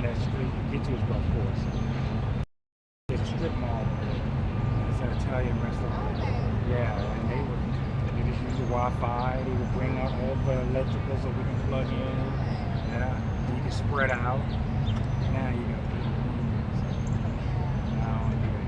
down that street to get to his golf course. There's a strip mall there. It's an Italian restaurant. Yeah, and they just use the Wi-Fi. They would bring out all the electrical so we can plug in. And you can spread out. Now you got now you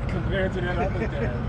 compared to that other dad.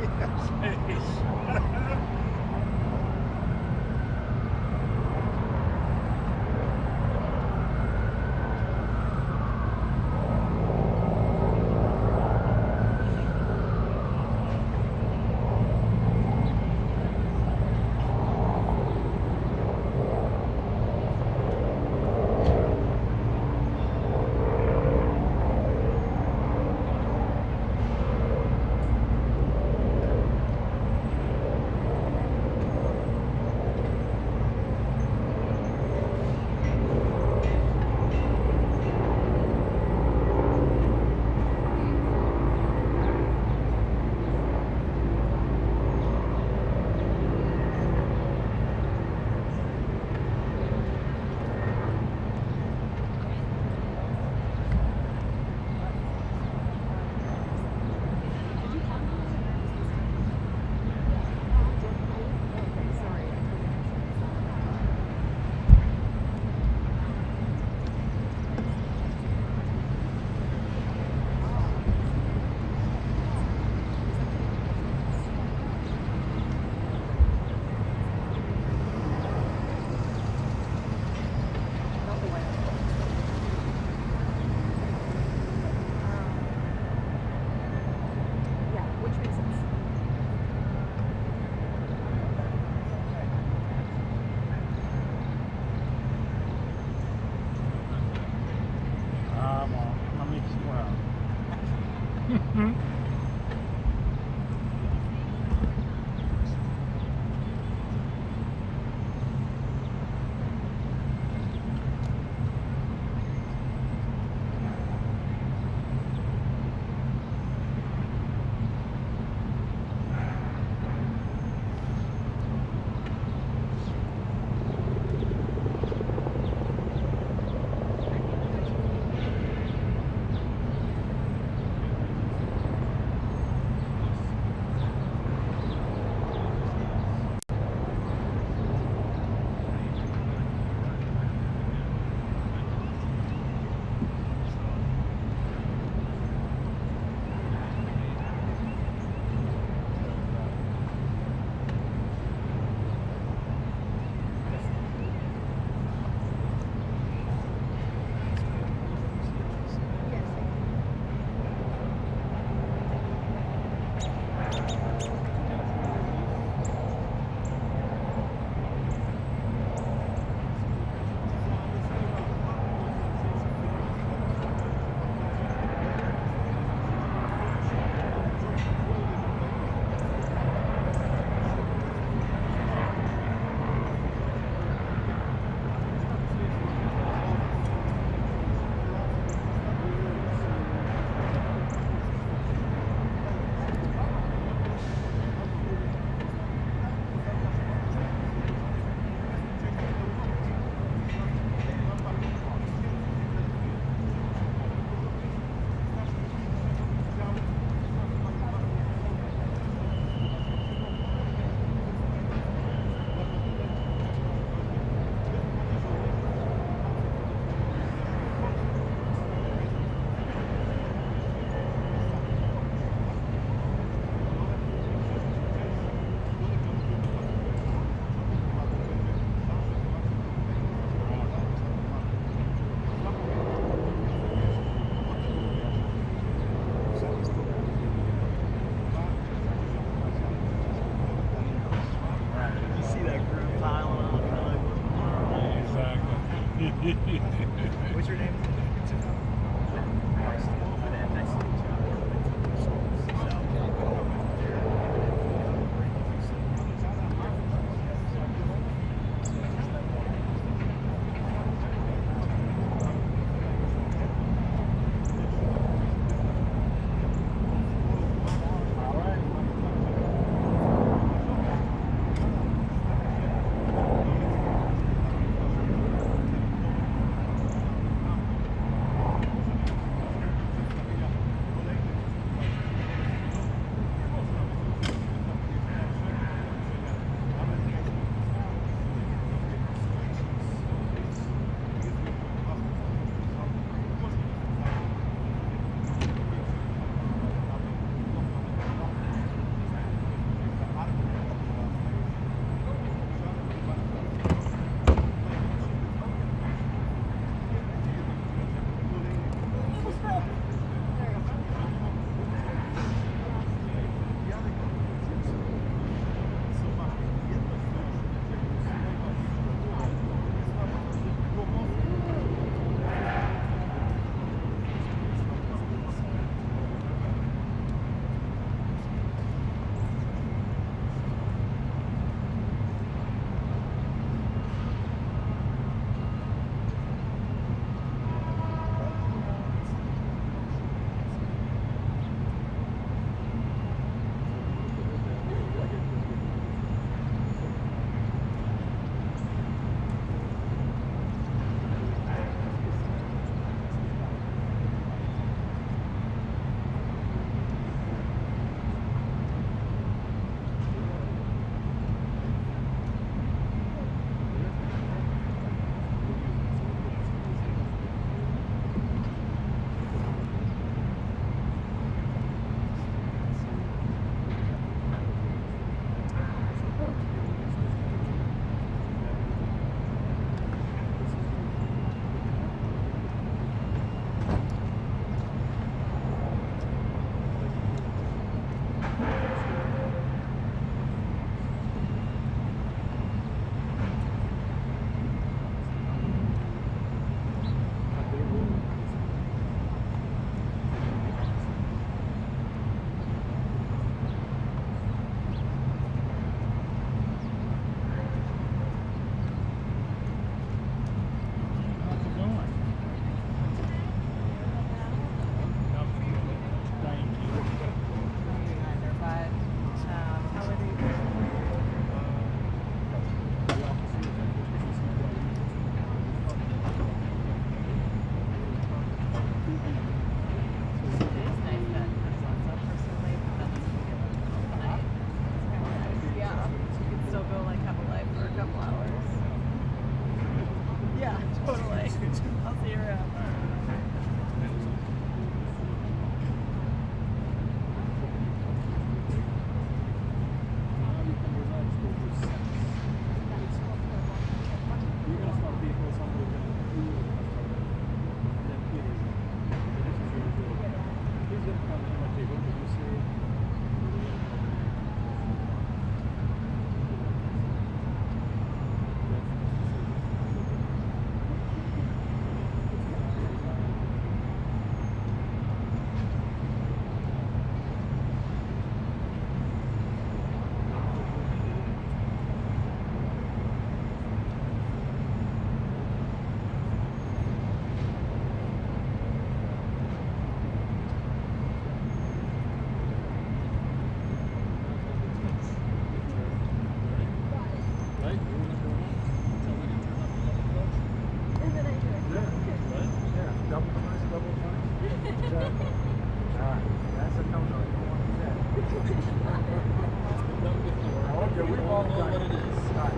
all know done. what it is. Right.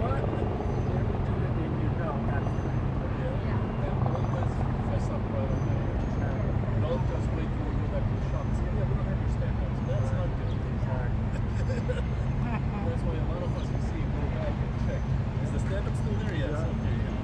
What? You know that's right. Yeah. And always fess up right away. Don't just wait till we go back to the shop and say, yeah, we don't have your stand-ups. That's not good. That's why a lot of us you see go back and check. Is the stand-up still there? Yes. Yeah. Okay, yeah.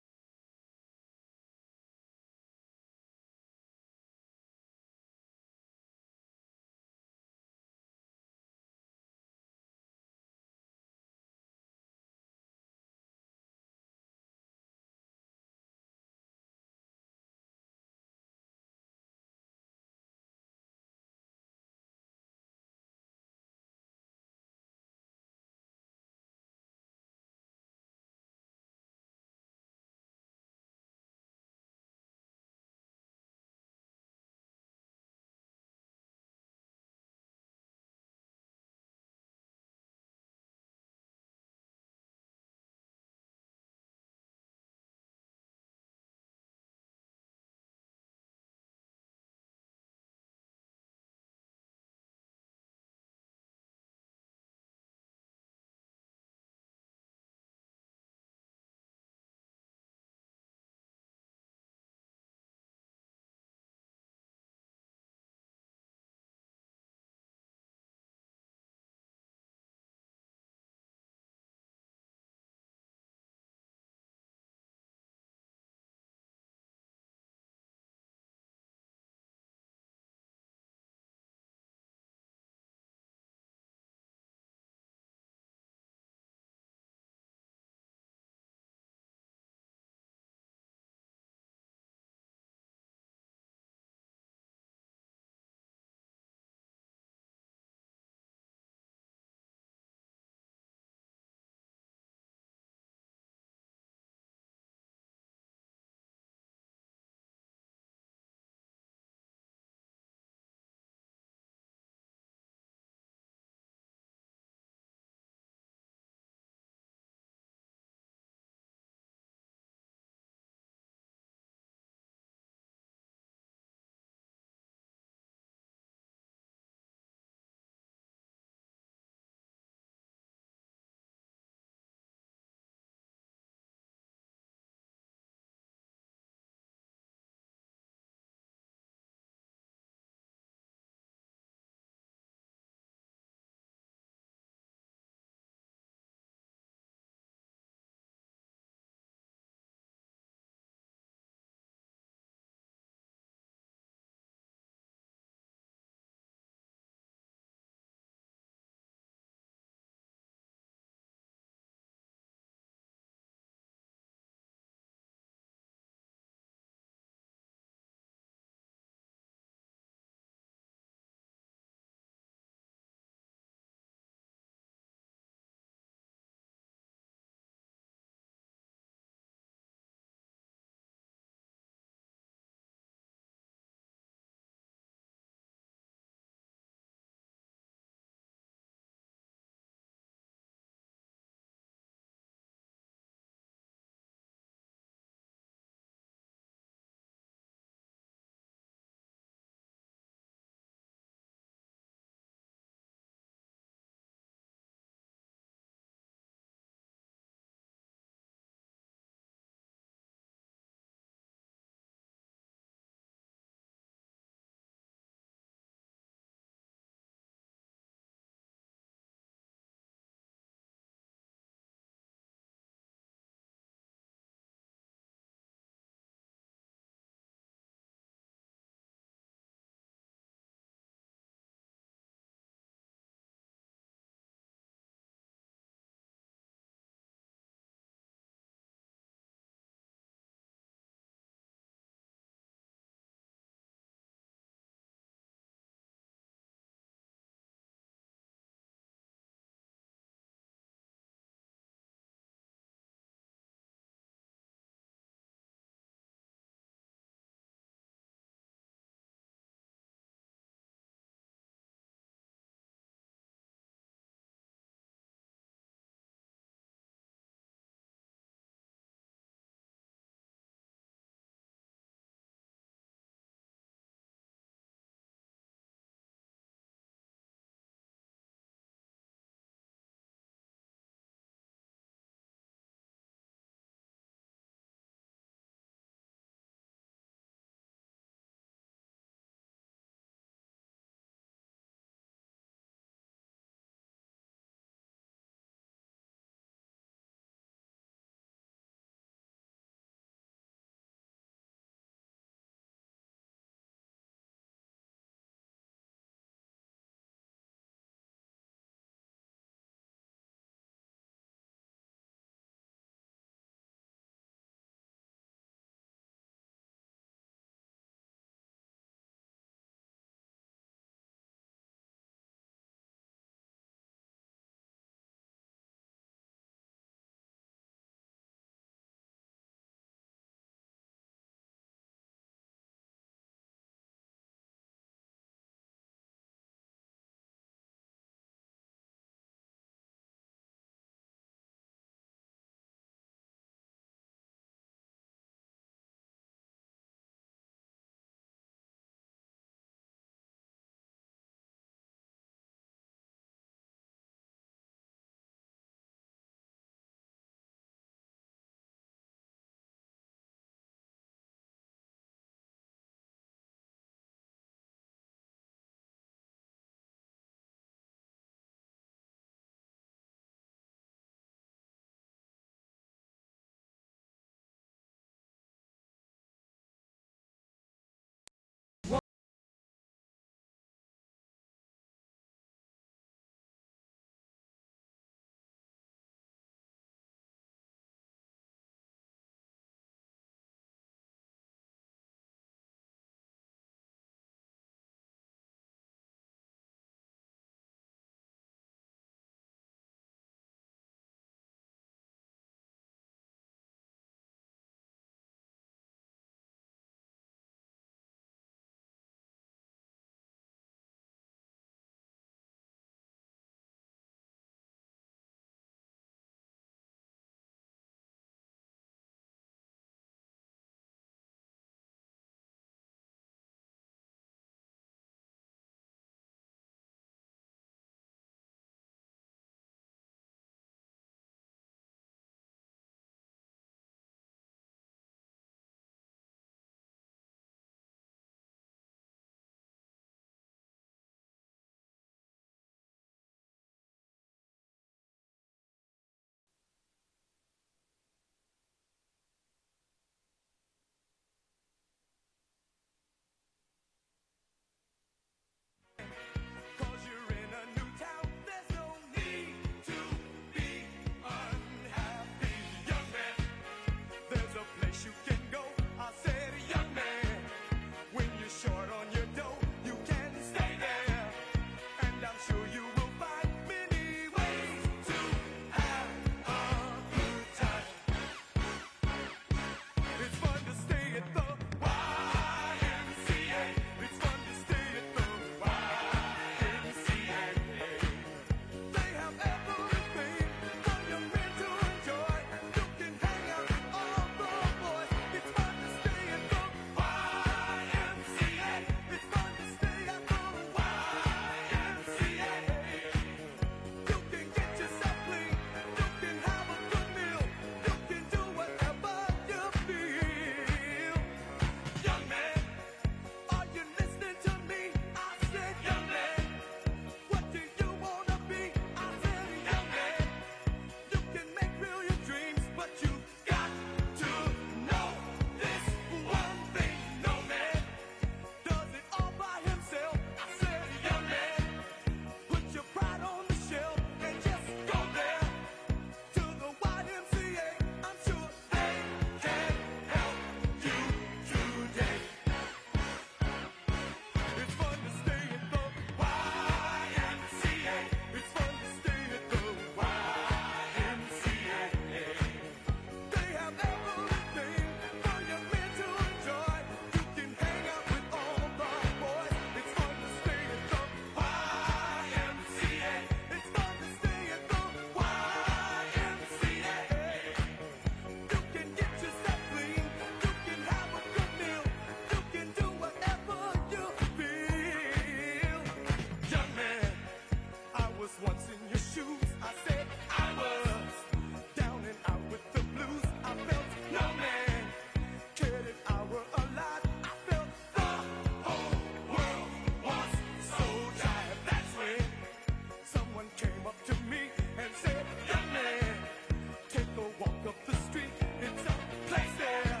walk up the street, it's a place there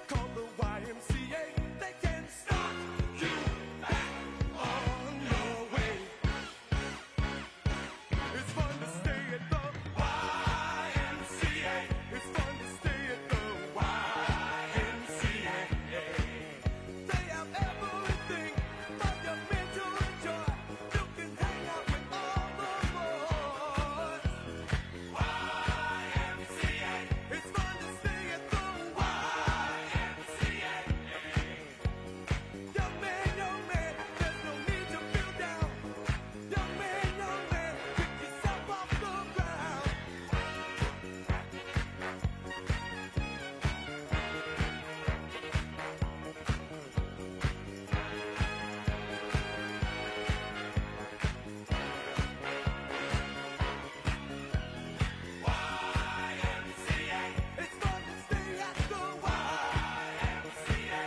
called the YMCA. They can start you back on your way. It's fun to stay at the YMCA. It's fun to stay at the YMCA. They have everything for your mental enjoy. You can hang out with all the boys. YMCA. It's fun to stay at the YMCA. Young man, there's no need to feel down. Young man, pick yourself off the ground. YMCA. It's fun to stay at the YMCA.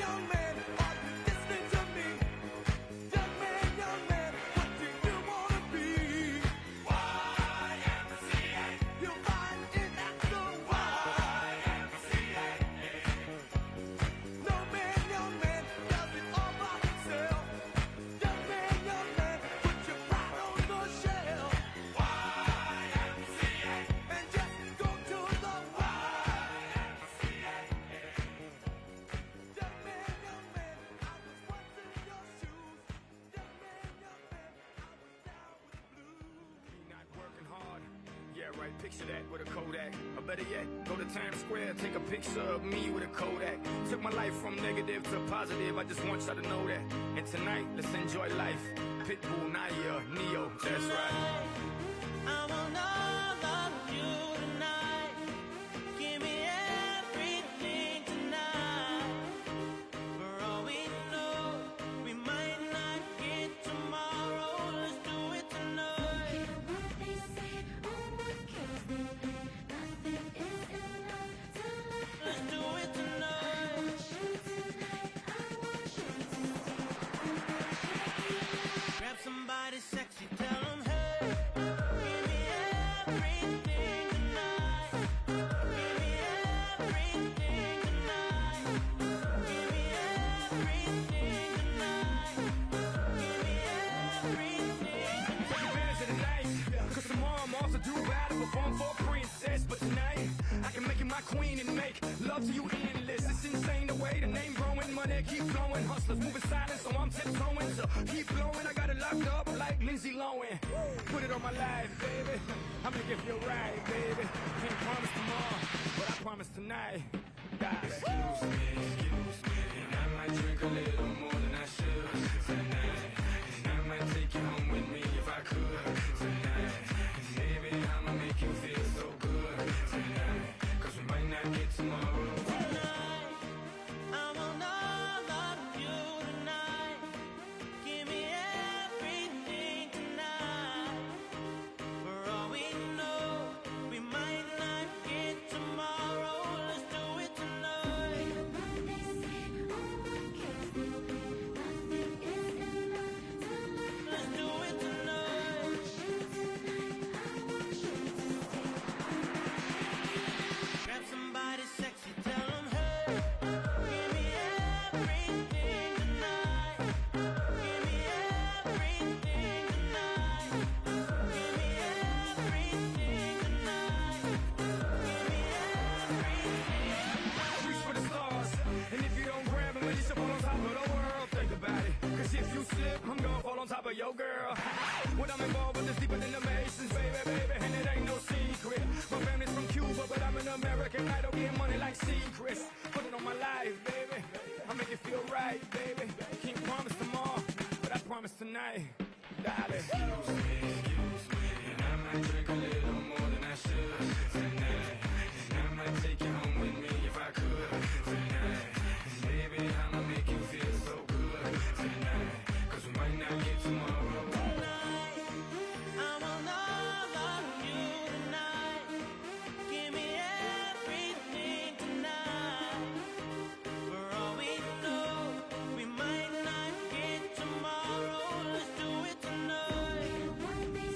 Young man, are you listening to me? Young man, what do you wanna be? YMCA. You'll find it at the YMCA. No man, young man, does it all by himself. Young man, put your pride on the shelf. YMCA. And just go to the YMCA. Young man, I was once in your shoes. Young man, I was down with the blues. Not working hard. Yeah, right, picture that with a Kodak. Or better yet, go to Times Square, take a picture of me with a Kodak. Took my life from negative to positive, I just want y'all to know that. And tonight, let's enjoy life. Pitbull, Naya, Neo, that's right. I want all of you tonight. Give me everything tonight. For all we know, we might not get tomorrow. Let's do it tonight. What they say, oh what kills they play. Nothing is enough to Let's do it tonight. I want you tonight. Grab somebody sexy, tell them hey. Give me everything tonight. Give me everything tonight. Give me everything tonight. Give me everything. Take advantage of the night, cause tomorrow I'm off to do battle, perform for a princess. But tonight, I can make you my queen and make love to you endless. It's insane the way the name growing, money keep flowing. Hustlers moving silent, so I'm tiptoeing. So keep blowing, I got it locked up like Lindsay Lohan. Put it on my life, baby. I'm gonna give you a ride, baby. Can't promise tomorrow, but I promise tonight. God. Excuse me, and I might drink a little more than I should tonight. And I might take you home with me if I could tonight. And maybe I'ma make you feel so good tonight. Cause we might not get tomorrow. Tonight, I want all of you tonight. Give me everything tonight. For all we know, we might not get tomorrow. Let's do it tonight. What they say, oh what kills they play. Nothing is enough to Let's do it tonight. I want you tonight. Grab somebody sexy, tell them hey. Give me everything tonight. Give me everything tonight. Give me everything tonight. Give me everything. Reach for the stars, and if you don't grab them, at least you fall on top of the world. Think about it, cause if you slip, I'm gonna fall on top of your girl. What I'm involved with is deeper than the Masons, baby, and it ain't no secret. My family's from Cuba, but I'm an American. I don't get money like secrets. Put it on my life, baby. I make it feel right, baby. Can't promise tomorrow, but I promise tonight, darling. Excuse me, and I might drink a little more than I should tonight. And I might take you home with me if I could tonight. And maybe I'ma make you feel so good tonight. Cause we might not get tomorrow. Tonight, I want all of you tonight. Give me everything tonight. For all we know, we might not get tomorrow. Let's do it tonight. What they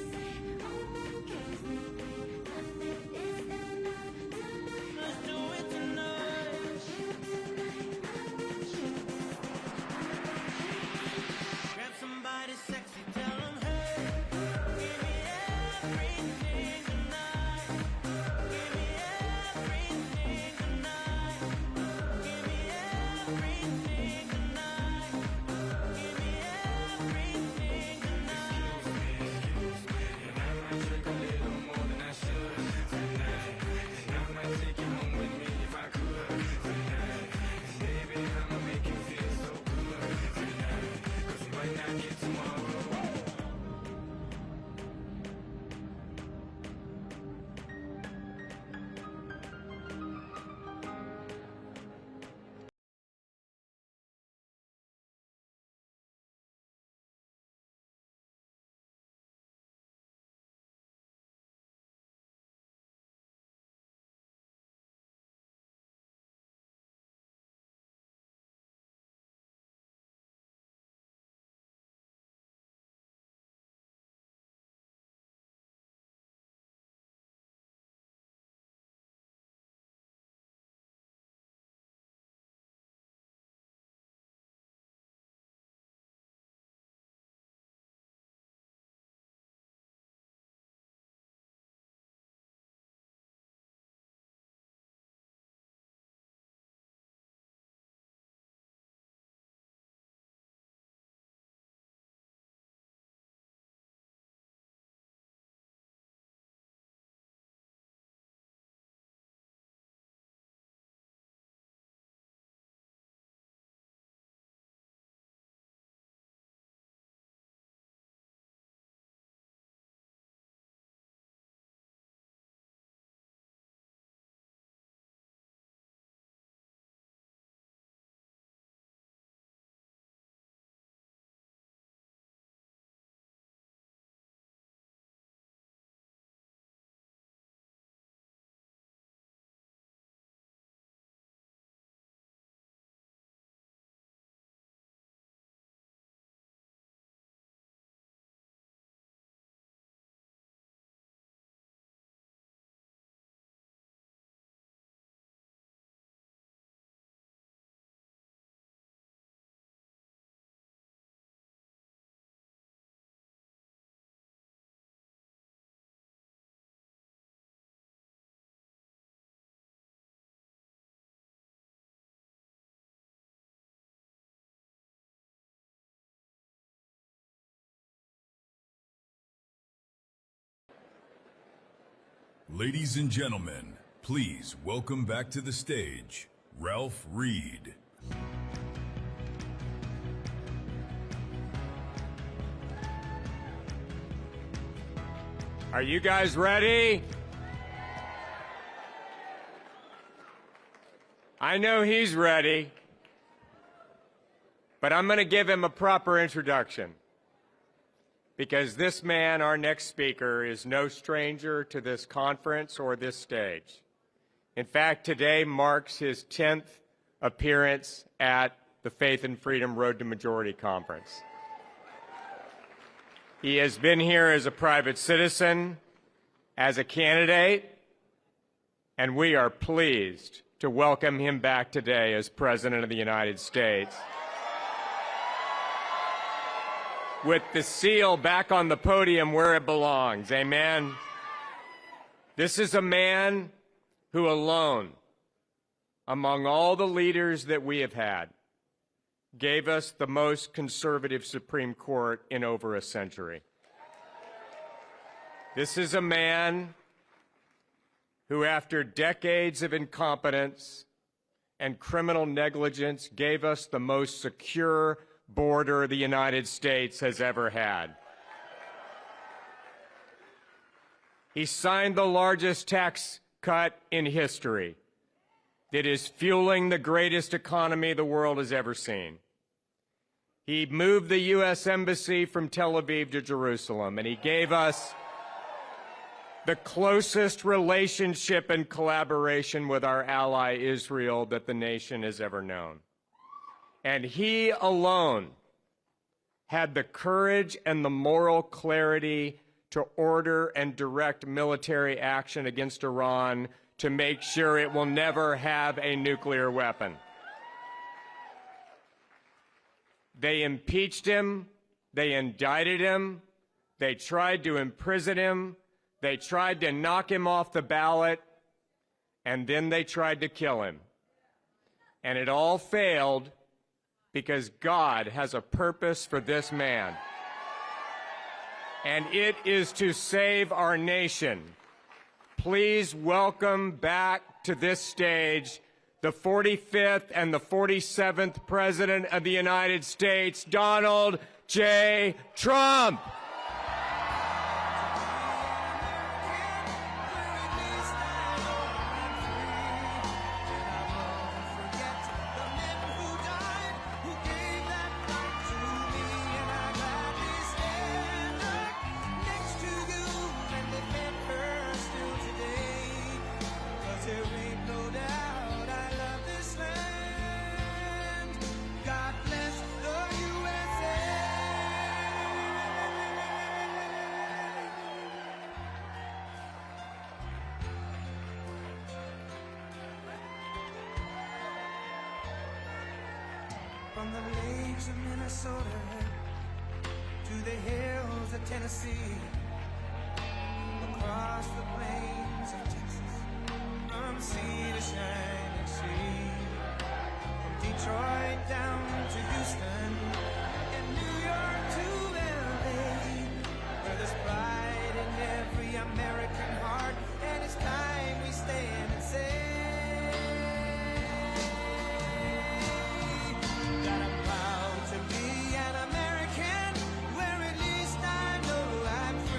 Ladies and gentlemen, please welcome back to the stage, Ralph Reed. Are you guys ready? I know he's ready, but I'm going to give him a proper introduction because this man, our next speaker, is no stranger to this conference or this stage. In fact, today marks his 10th appearance at the Faith and Freedom Road to Majority Conference. He has been here as a private citizen, as a candidate, and we are pleased to welcome him back today as President of the United States. With the seal back on the podium where it belongs, amen? This is a man who alone, among all the leaders that we have had, gave us the most conservative Supreme Court in over a century. This is a man who, after decades of incompetence and criminal negligence, gave us the most secure border the United States has ever had. He signed the largest tax cut in history that is fueling the greatest economy the world has ever seen. He moved the U.S. Embassy from Tel Aviv to Jerusalem, and he gave us the closest relationship and collaboration with our ally Israel that the nation has ever known. And he alone had the courage and the moral clarity to order and direct military action against Iran to make sure it will never have a nuclear weapon. They impeached him, they indicted him, they tried to imprison him, they tried to knock him off the ballot, and then they tried to kill him. And it all failed because God has a purpose for this man. And it is to save our nation. Please welcome back to this stage the 45th and the 47th President of the United States, Donald J. Trump. From the lakes of Minnesota to the hills of Tennessee, across the plains of Texas, from sea to shining sea, from Detroit down to Houston, and New York to LA, where there's pride in every American heart, and it's time we stand and say, I'm proud to be an American, where at least I know I'm free.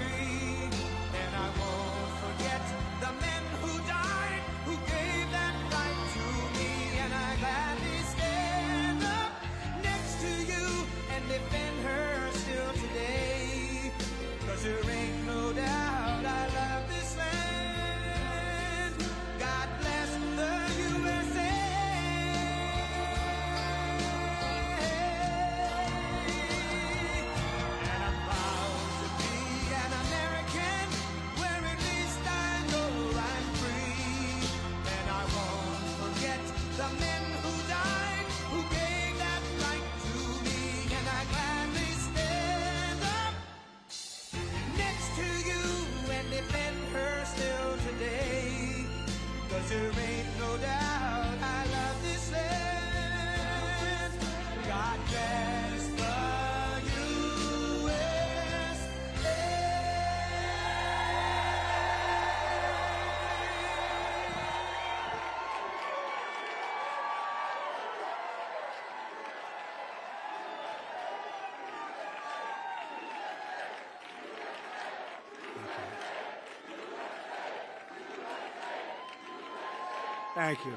Thank you.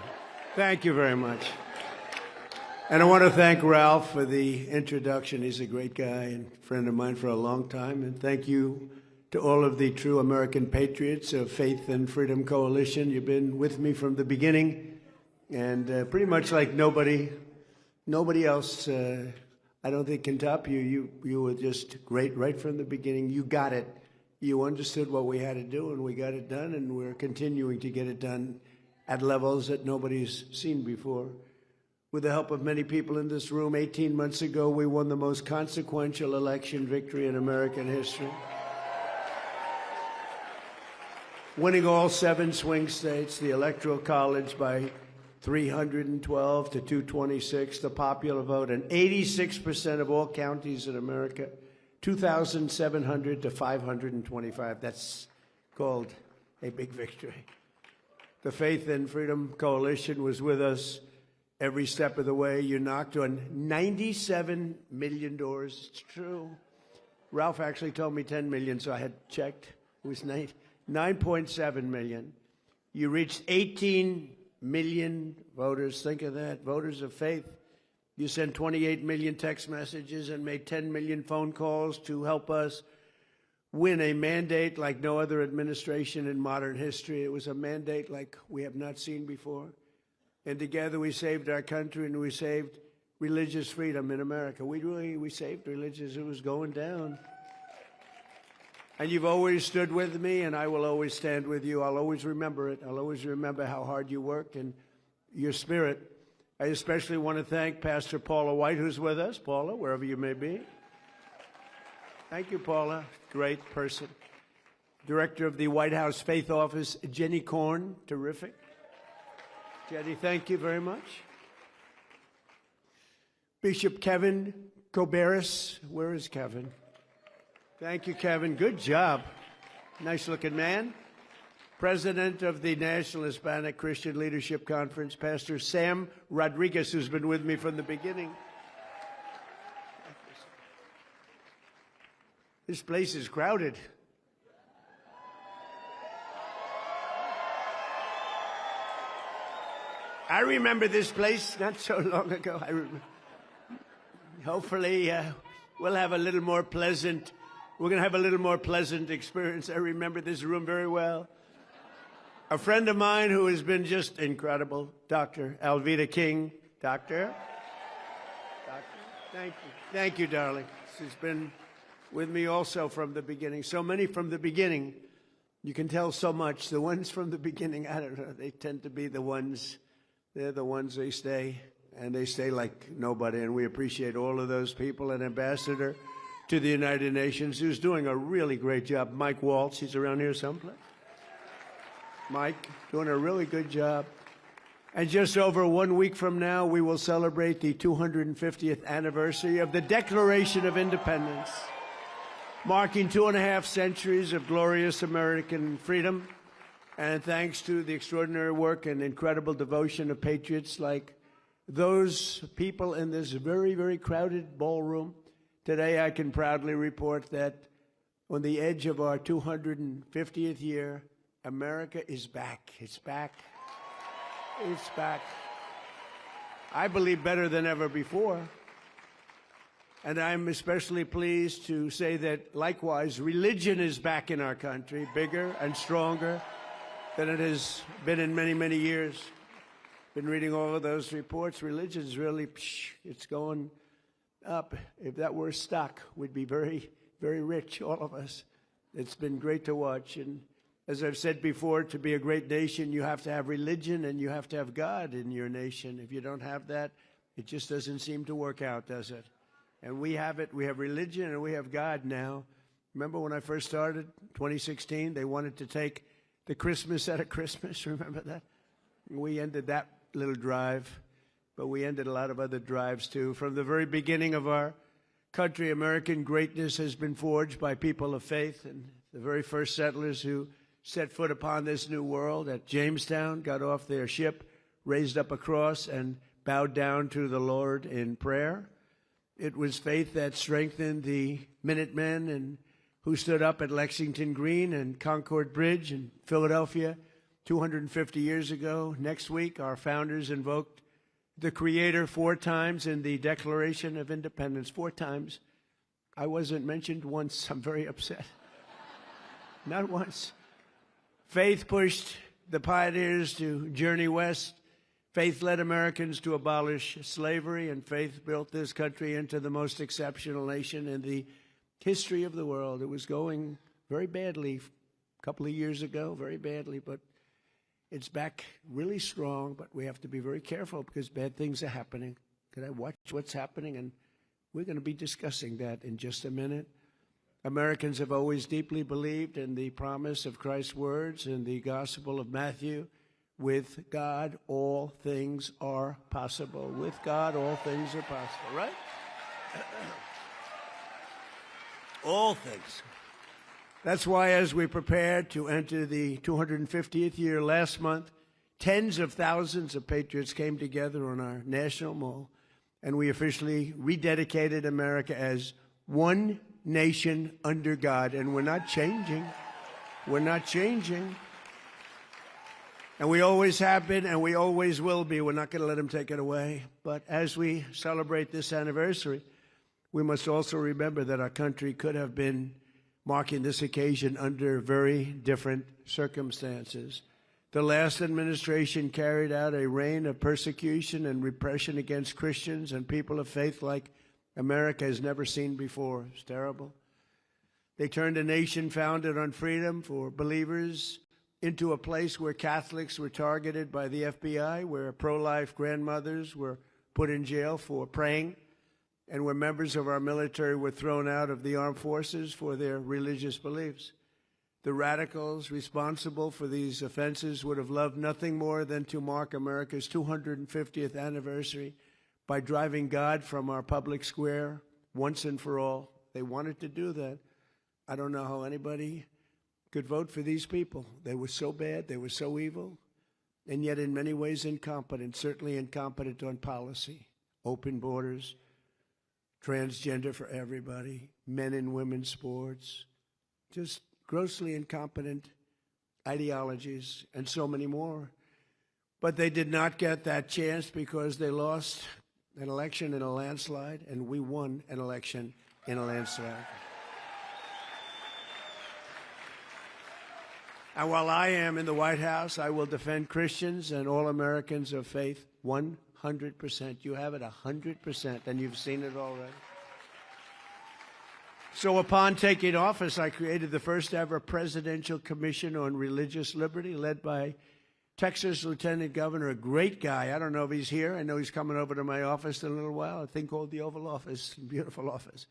Thank you very much. And I want to thank Ralph for the introduction. He's a great guy and friend of mine for a long time. And thank you to all of the true American patriots of Faith and Freedom Coalition. You've been with me from the beginning, and pretty much like nobody else, I don't think can top you. You were just great right from the beginning. You got it. You understood what we had to do, and we got it done, and we're continuing to get it done at levels that nobody's seen before. With the help of many people in this room, 18 months ago, we won the most consequential election victory in American history. Winning all 7 swing states, the Electoral College by 312 to 226, the popular vote, and 86% of all counties in America, 2,700 to 525. That's called a big victory. The Faith and Freedom Coalition was with us every step of the way. You knocked on 97 million doors. It's true. Ralph actually told me 10 million, so I had checked. It was 9.7 million. You reached 18 million voters. Think of that. Voters of faith. You sent 28 million text messages and made 10 million phone calls to help us win a mandate like no other administration in modern history. It was a mandate like we have not seen before. And together we saved our country, and we saved religious freedom in America. We saved religious. It was going down. And you've always stood with me, and I will always stand with you. I'll always remember it. I'll always remember how hard you worked and your spirit. I especially want to thank Pastor Paula White, who's with us. Paula, wherever you may be. Thank you, Paula. Great person. Director of the White House Faith Office, Jenny Korn. Terrific. Jenny, thank you very much. Bishop Kevin Koberis. Where is Kevin? Thank you, Kevin. Good job. Nice-looking man. President of the National Hispanic Christian Leadership Conference, Pastor Sam Rodriguez, who's been with me from the beginning. This place is crowded. I remember this place not so long ago. Hopefully, we'll have a little more pleasant. We're going to have a little more pleasant experience. I remember this room very well. A friend of mine who has been just incredible, Dr. Alveda King. Doctor, thank you. Thank you, darling. She's been with me also from the beginning. So many from the beginning. You can tell so much. The ones from the beginning, I don't know, they tend to be the ones, they're the ones they stay, and they stay like nobody. And we appreciate all of those people. An ambassador to the United Nations who's doing a really great job. Mike Waltz, he's around here someplace. Mike, doing a really good job. And just over 1 week from now, we will celebrate the 250th anniversary of the Declaration of Independence, marking 2.5 centuries of glorious American freedom. And thanks to the extraordinary work and incredible devotion of patriots like those people in this very, very crowded ballroom, today I can proudly report that on the edge of our 250th year, America is back. It's back. It's back. I believe better than ever before. And I'm especially pleased to say that, likewise, religion is back in our country, bigger and stronger than it has been in many, many years. Been reading all of those reports. Religion is really, it's going up. If that were stock, we'd be very, very rich, all of us. It's been great to watch. And as I've said before, to be a great nation, you have to have religion and you have to have God in your nation. If you don't have that, it just doesn't seem to work out, does it? And we have it. We have religion and we have God now. Remember when I first started, 2016, they wanted to take the Christmas out of Christmas. Remember that? We ended that little drive, but we ended a lot of other drives too. From the very beginning of our country, American greatness has been forged by people of faith, and the very first settlers who set foot upon this new world at Jamestown got off their ship, raised up a cross, and bowed down to the Lord in prayer. It was faith that strengthened the Minutemen and who stood up at Lexington Green and Concord Bridge in Philadelphia 250 years ago. Next week, our founders invoked the Creator 4 times in the Declaration of Independence. 4 times. I wasn't mentioned once. I'm very upset. Not once. Faith pushed the pioneers to journey west. Faith led Americans to abolish slavery, and faith built this country into the most exceptional nation in the history of the world. It was going very badly a couple of years ago, very badly, but it's back really strong. But we have to be very careful because bad things are happening. Could I watch what's happening? And we're going to be discussing that in just a minute. Americans have always deeply believed in the promise of Christ's words in the Gospel of Matthew. With God, all things are possible. With God, all things are possible, right? All things. That's why as we prepared to enter the 250th year last month, tens of thousands of patriots came together on our national mall, and we officially rededicated America as one nation under God. And we're not changing. We're not changing. And we always have been, and we always will be. We're not going to let them take it away. But as we celebrate this anniversary, we must also remember that our country could have been marking this occasion under very different circumstances. The last administration carried out a reign of persecution and repression against Christians and people of faith like America has never seen before. It's terrible. They turned a nation founded on freedom for believers into a place where Catholics were targeted by the FBI, where pro-life grandmothers were put in jail for praying, and where members of our military were thrown out of the armed forces for their religious beliefs. The radicals responsible for these offenses would have loved nothing more than to mark America's 250th anniversary by driving God from our public square once and for all. They wanted to do that. I don't know how anybody could vote for these people. They were so bad, they were so evil, and yet in many ways incompetent, certainly incompetent on policy, open borders, transgender for everybody, men and women's sports, just grossly incompetent ideologies, and so many more. But they did not get that chance because they lost an election in a landslide, and we won an election in a landslide. And while I am in the White House, I will defend Christians and all Americans of faith 100%. You have it 100%, and you've seen it already. So upon taking office, I created the first ever Presidential Commission on Religious Liberty, led by Texas Lieutenant Governor, a great guy. I don't know if he's here. I know he's coming over to my office in a little while, a thing called the Oval Office, beautiful office.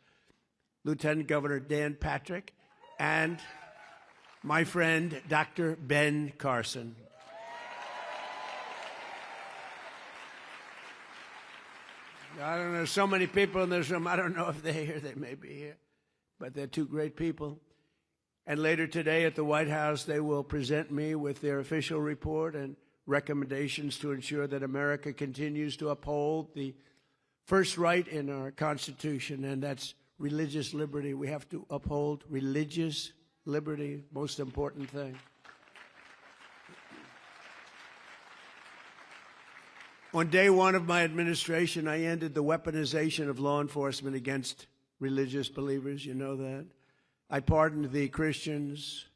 Lieutenant Governor Dan Patrick, and my friend, Dr. Ben Carson. I don't know, so many people in this room, I don't know if they're here, they may be here, but they're two great people. And later today at the White House, they will present me with their official report and recommendations to ensure that America continues to uphold the first right in our Constitution, and that's religious liberty. We have to uphold religious liberty, most important thing. On day one of my administration, I ended the weaponization of law enforcement against religious believers. You know that. I pardoned the Christians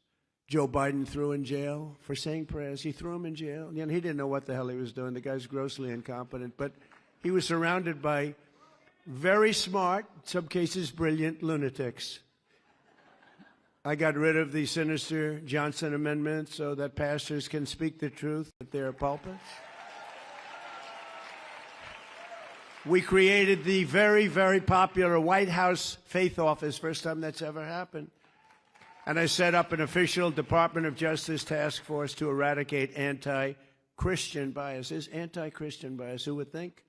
Joe Biden threw in jail for saying prayers. He threw them in jail. You know, he didn't know what the hell he was doing. The guy's grossly incompetent. But he was surrounded by very smart, in some cases brilliant, lunatics. I got rid of the sinister Johnson Amendment so that pastors can speak the truth at their pulpits. We created the very, very popular White House Faith Office, first time that's ever happened. And I set up an official Department of Justice task force to eradicate anti-Christian bias. There's anti-Christian bias, who would think?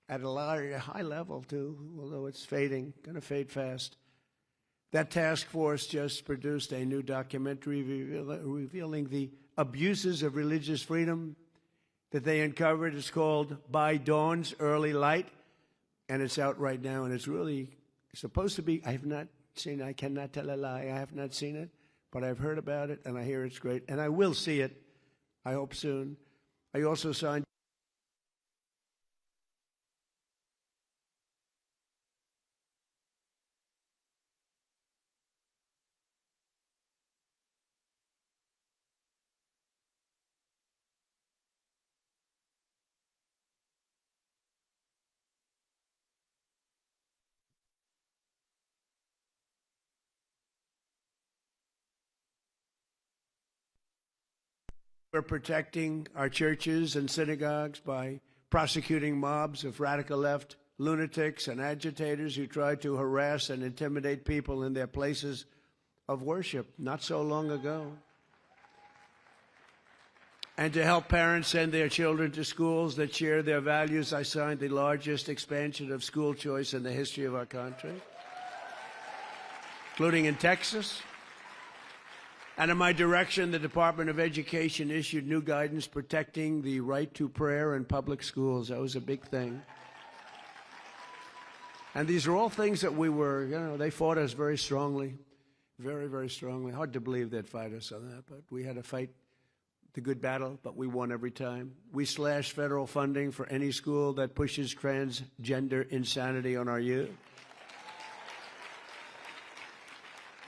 At a high level, too, although it's fading, going to fade fast. That task force just produced a new documentary revealing the abuses of religious freedom that they uncovered. It's called By Dawn's Early Light, and it's out right now, and it's really supposed to be, I have not seen it. I cannot tell a lie. I have not seen it, but I've heard about it, and I hear it's great, and I will see it I hope soon. I also signed We're protecting our churches and synagogues by prosecuting mobs of radical left lunatics and agitators who try to harass and intimidate people in their places of worship not so long ago. And to help parents send their children to schools that share their values, I signed the largest expansion of school choice in the history of our country, including in Texas. And in my direction, the Department of Education issued new guidance protecting the right to prayer in public schools. That was a big thing. And these are all things that we were, they fought us very strongly, very, very strongly. Hard to believe they'd fight us on that, but we had to fight the good battle, but we won every time. We slashed federal funding for any school that pushes transgender insanity on our youth.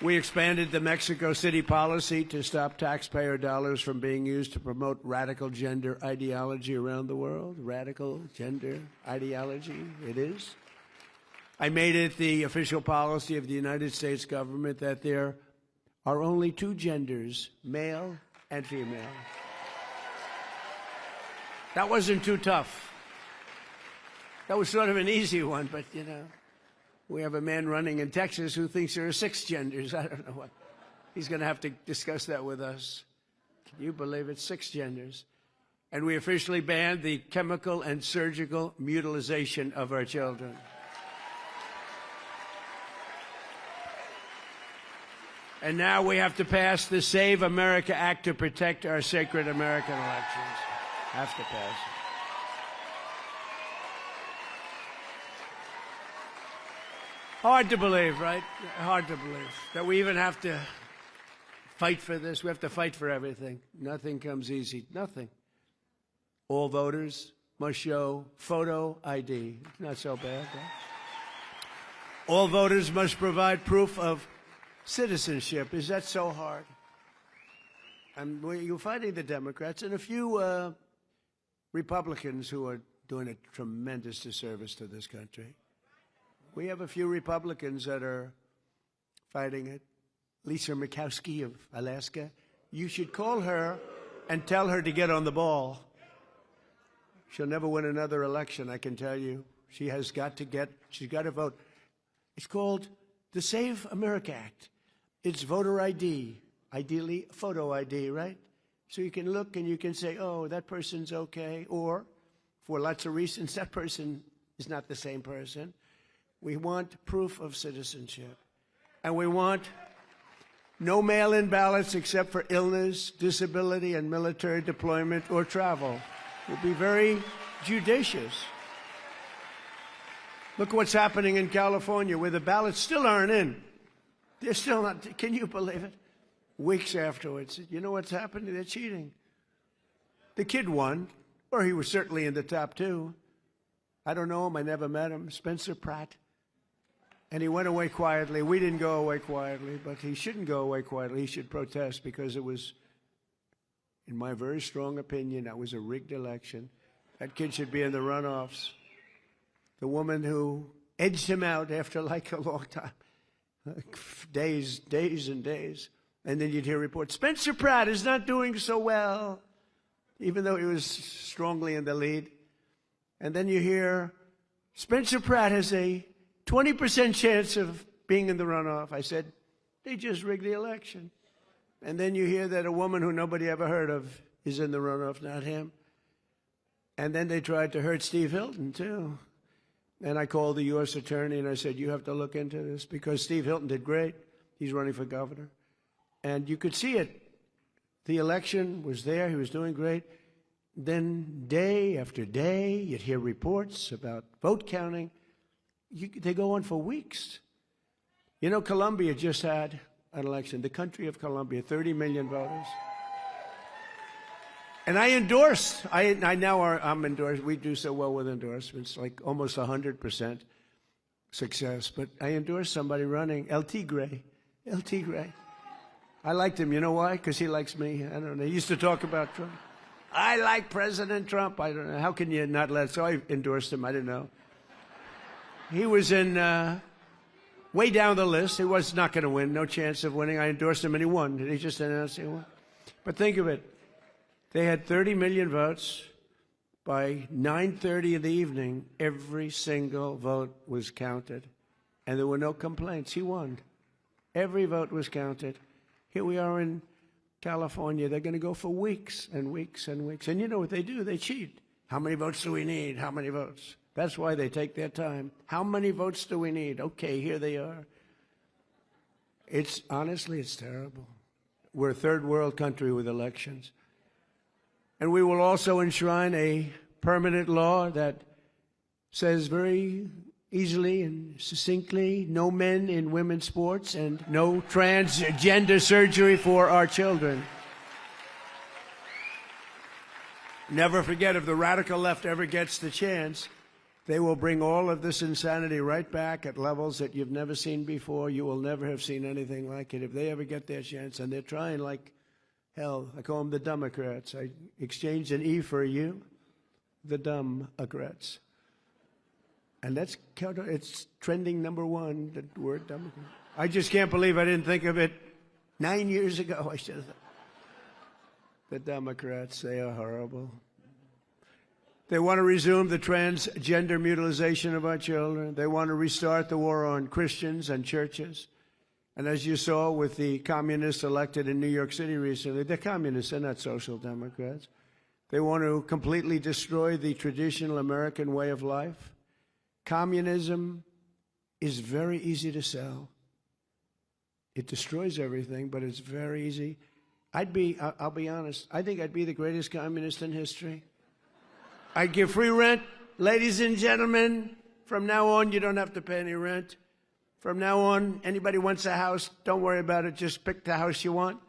We expanded the Mexico City policy to stop taxpayer dollars from being used to promote radical gender ideology around the world. Radical gender ideology, it is. I made it the official policy of the United States government that there are only two genders, male and female. That wasn't too tough. That was sort of an easy one, but we have a man running in Texas who thinks there are 6 genders. I don't know what. He's going to have to discuss that with us. Can you believe it? 6 genders. And we officially banned the chemical and surgical mutilization of our children. And now we have to pass the Save America Act to protect our sacred American elections. Have to pass it. Hard to believe, right? Hard to believe that we even have to fight for this. We have to fight for everything. Nothing comes easy. Nothing. All voters must show photo ID. Not so bad, right? All voters must provide proof of citizenship. Is that so hard? And you're fighting the Democrats and a few Republicans who are doing a tremendous disservice to this country. We have a few Republicans that are fighting it. Lisa Murkowski of Alaska. You should call her and tell her to get on the ball. She'll never win another election, I can tell you. She's got to vote. It's called the Save America Act. It's voter ID, ideally photo ID, right? So you can look and you can say, oh, that person's okay. Or, for lots of reasons, that person is not the same person. We want proof of citizenship. And we want no mail-in ballots except for illness, disability, and military deployment or travel. We'll be very judicious. Look what's happening in California, where the ballots still aren't in. They're still not. Can you believe it? Weeks afterwards. You know what's happening? They're cheating. The kid won, or he was certainly in the top 2. I don't know him. I never met him. Spencer Pratt. And he went away quietly. We didn't go away quietly, but he shouldn't go away quietly. He should protest because it was, in my very strong opinion, that was a rigged election. That kid should be in the runoffs. The woman who edged him out after like a long time, days and days. And then you'd hear reports, Spencer Pratt is not doing so well, even though he was strongly in the lead. And then you hear, Spencer Pratt has a 20% chance of being in the runoff. I said, they just rigged the election. And then you hear that a woman who nobody ever heard of is in the runoff, not him. And then they tried to hurt Steve Hilton, too. And I called the U.S. attorney and I said, you have to look into this because Steve Hilton did great. He's running for governor. And you could see it. The election was there. He was doing great. Then day after day, you'd hear reports about vote counting. They go on for weeks. You know, Colombia just had an election. The country of Colombia, 30 million voters. And I endorsed. I'm endorsed. We do so well with endorsements, like almost 100% success. But I endorsed somebody running, L.T. Gray. L.T. Gray. I liked him. You know why? Because he likes me. I don't know. He used to talk about Trump. I like President Trump. I don't know. How can you not let? So I endorsed him. I didn't know. He was in way down the list. He was not going to win. No chance of winning. I endorsed him and he won. He just announced he won. But think of it. They had 30 million votes. By 9:30 in the evening, every single vote was counted. And there were no complaints. He won. Every vote was counted. Here we are in California. They're going to go for weeks and weeks and weeks. And you know what they do? They cheat. How many votes do we need? How many votes? That's why they take their time. How many votes do we need? Okay, here they are. Honestly, it's terrible. We're a third world country with elections. And we will also enshrine a permanent law that says very easily and succinctly, no men in women's sports and no transgender surgery for our children. Never forget, if the radical left ever gets the chance, they will bring all of this insanity right back at levels that you've never seen before. You will never have seen anything like it if they ever get their chance. And they're trying like hell. I call them the Democrats. I exchanged an E for a U. The Democrats. And it's trending #1, the word Democrat. I just can't believe I didn't think of it 9 years ago. I should have thought. The Democrats, they are horrible. They want to resume the transgender mutilization of our children. They want to restart the war on Christians and churches. And as you saw with the communists elected in New York City recently, they're communists, they're not social democrats. They want to completely destroy the traditional American way of life. Communism is very easy to sell. It destroys everything, but it's very easy. I'll be honest, I think I'd be the greatest communist in history. I'd give free rent. Ladies and gentlemen, from now on, you don't have to pay any rent. From now on, anybody wants a house, don't worry about it. Just pick the house you want.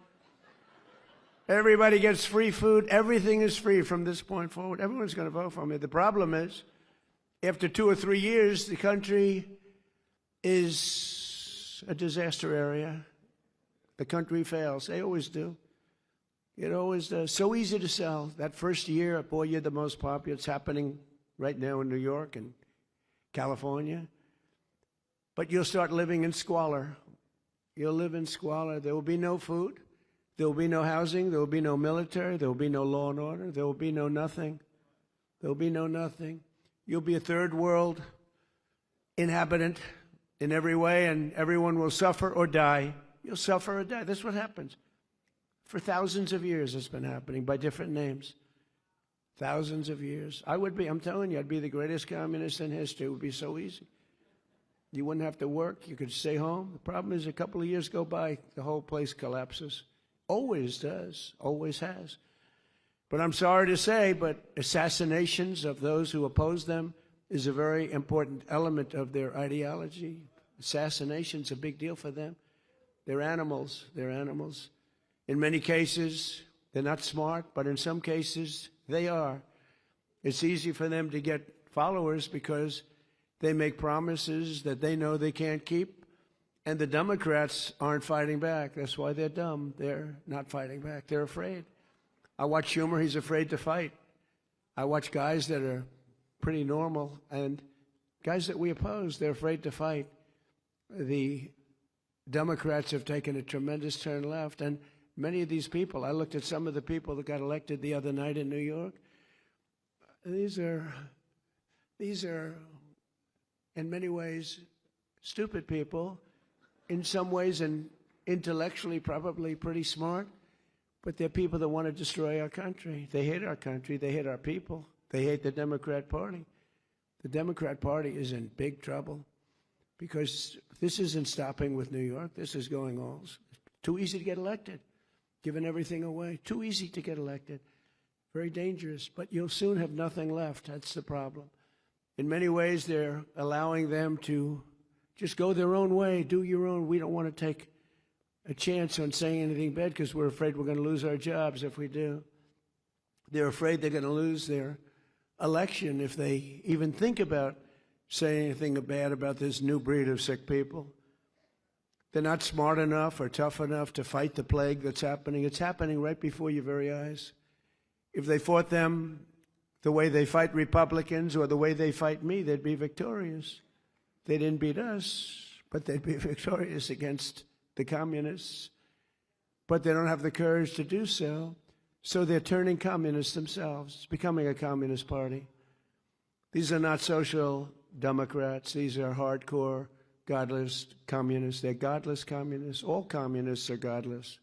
Everybody gets free food. Everything is free from this point forward. Everyone's going to vote for me. The problem is, after 2 or 3 years, the country is a disaster area. The country fails. They always do. It always does. So easy to sell. That first year, boy, you're the most popular. It's happening right now in New York and California. But you'll start living in squalor. You'll live in squalor. There will be no food. There will be no housing. There will be no military. There will be no law and order. There will be no nothing. There will be no nothing. You'll be a third world inhabitant in every way, and everyone will suffer or die. You'll suffer or die. That's what happens. For thousands of years it's been happening by different names. Thousands of years. I'm telling you, I'd be the greatest communist in history. It would be so easy. You wouldn't have to work. You could stay home. The problem is a couple of years go by, the whole place collapses. Always does. Always has. But I'm sorry to say, but assassinations of those who oppose them is a very important element of their ideology. Assassination's a big deal for them. They're animals. They're animals. In many cases, they're not smart, but in some cases, they are. It's easy for them to get followers because they make promises that they know they can't keep, and the Democrats aren't fighting back. That's why they're dumb. They're not fighting back. They're afraid. I watch Schumer. He's afraid to fight. I watch guys that are pretty normal, and guys that we oppose, they're afraid to fight. The Democrats have taken a tremendous turn left, and many of these people, I looked at some of the people that got elected the other night in New York. These are, in many ways, stupid people. In some ways, and intellectually, probably pretty smart. But they're people that want to destroy our country. They hate our country. They hate our people. They hate the Democrat Party. The Democrat Party is in big trouble because this isn't stopping with New York. This is going on. Too easy to get elected. Giving everything away. Too easy to get elected. Very dangerous. But you'll soon have nothing left. That's the problem. In many ways, they're allowing them to just go their own way, do your own. We don't want to take a chance on saying anything bad because we're afraid we're going to lose our jobs if we do. They're afraid they're going to lose their election if they even think about saying anything bad about this new breed of sick people. They're not smart enough or tough enough to fight the plague that's happening. It's happening right before your very eyes. If they fought them the way they fight Republicans or the way they fight me, they'd be victorious. They didn't beat us, but they'd be victorious against the communists. But they don't have the courage to do so, so they're turning communists themselves. It's becoming a communist party. These are not social democrats. These are hardcore, godless communists. They're godless communists. All communists are godless.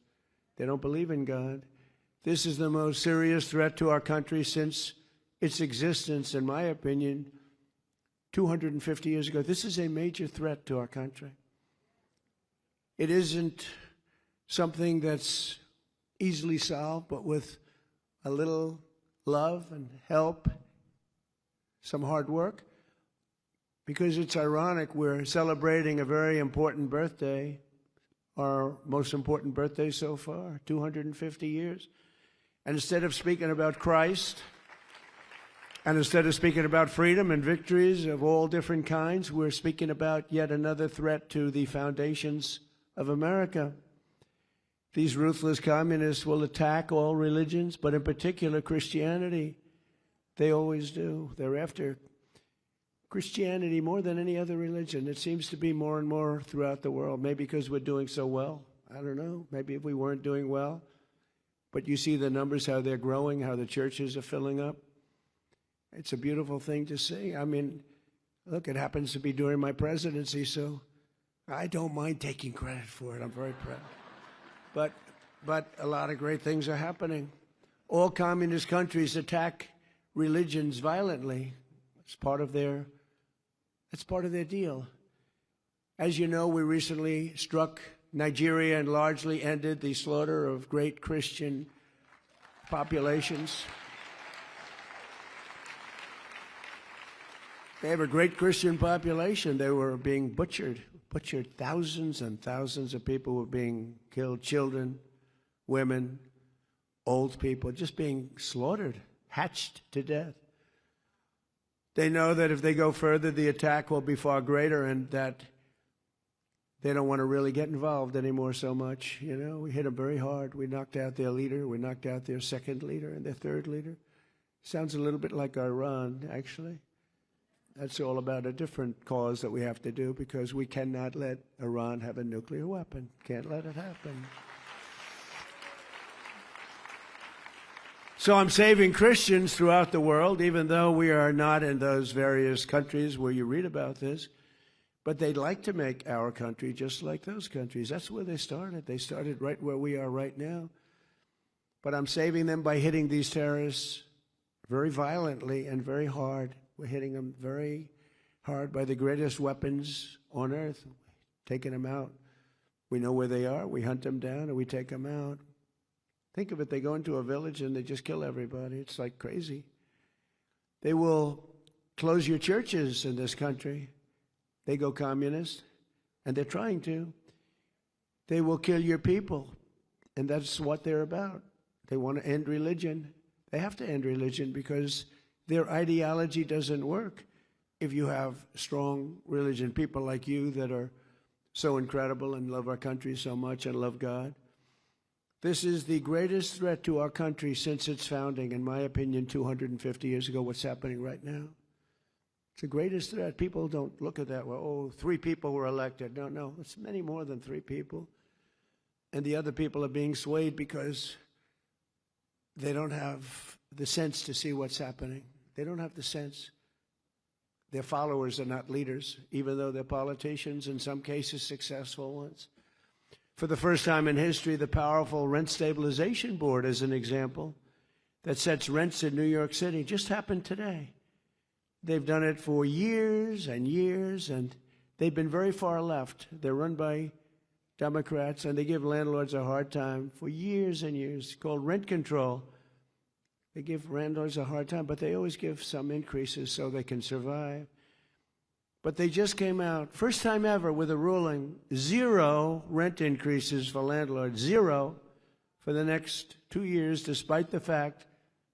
They don't believe in God. This is the most serious threat to our country since its existence, in my opinion, 250 years ago. This is a major threat to our country. It isn't something that's easily solved, but with a little love and help, some hard work, because it's ironic we're celebrating a very important birthday, our most important birthday so far, 250 years. And instead of speaking about Christ, and instead of speaking about freedom and victories of all different kinds, we're speaking about yet another threat to the foundations of America. These ruthless communists will attack all religions, but in particular Christianity. They always do. They're after Christianity more than any other religion. It seems to be more and more throughout the world, maybe because we're doing so well. I don't know. Maybe if we weren't doing well. But you see the numbers, how they're growing, how the churches are filling up. It's a beautiful thing to see. I mean, look, it happens to be during my presidency, so I don't mind taking credit for it. I'm very proud. But a lot of great things are happening. All communist countries attack religions violently. It's part of their deal. As you know, we recently struck Nigeria and largely ended the slaughter of great Christian populations. They have a great Christian population. They were being butchered. Thousands and thousands of people were being killed. Children, women, old people, just being slaughtered, hatched to death. They know that if they go further, the attack will be far greater, and that they don't want to really get involved anymore so much. You know, we hit them very hard. We knocked out their leader. We knocked out their second leader and their third leader. Sounds a little bit like Iran, actually. That's all about a different cause that we have to do, because we cannot let Iran have a nuclear weapon. Can't let it happen. So I'm saving Christians throughout the world, even though we are not in those various countries where you read about this. But they'd like to make our country just like those countries. That's where they started. They started right where we are right now. But I'm saving them by hitting these terrorists very violently and very hard. We're hitting them very hard by the greatest weapons on earth, taking them out. We know where they are. We hunt them down and we take them out. Think of it. They go into a village and they just kill everybody. It's like crazy. They will close your churches in this country. They go communist, and they're trying to. They will kill your people, and that's what they're about. They want to end religion. They have to end religion because their ideology doesn't work if you have strong religion. People like you that are so incredible and love our country so much and love God. This is the greatest threat to our country since its founding, in my opinion, 250 years ago, what's happening right now. It's the greatest threat. People don't look at that. Well, oh, 3 people were elected. No, it's many more than 3 people. And the other people are being swayed because they don't have the sense to see what's happening. They don't have the sense. Their followers are not leaders, even though they're politicians, in some cases successful ones. For the first time in history, the powerful Rent Stabilization Board, as an example, that sets rents in New York City, just happened today. They've done it for years and years, and they've been very far left. They're run by Democrats, and they give landlords a hard time for years and years. It's called rent control. They give landlords a hard time, but they always give some increases so they can survive. But they just came out, first time ever, with a ruling, 0 rent increases for landlords, 0 for the next 2 years, despite the fact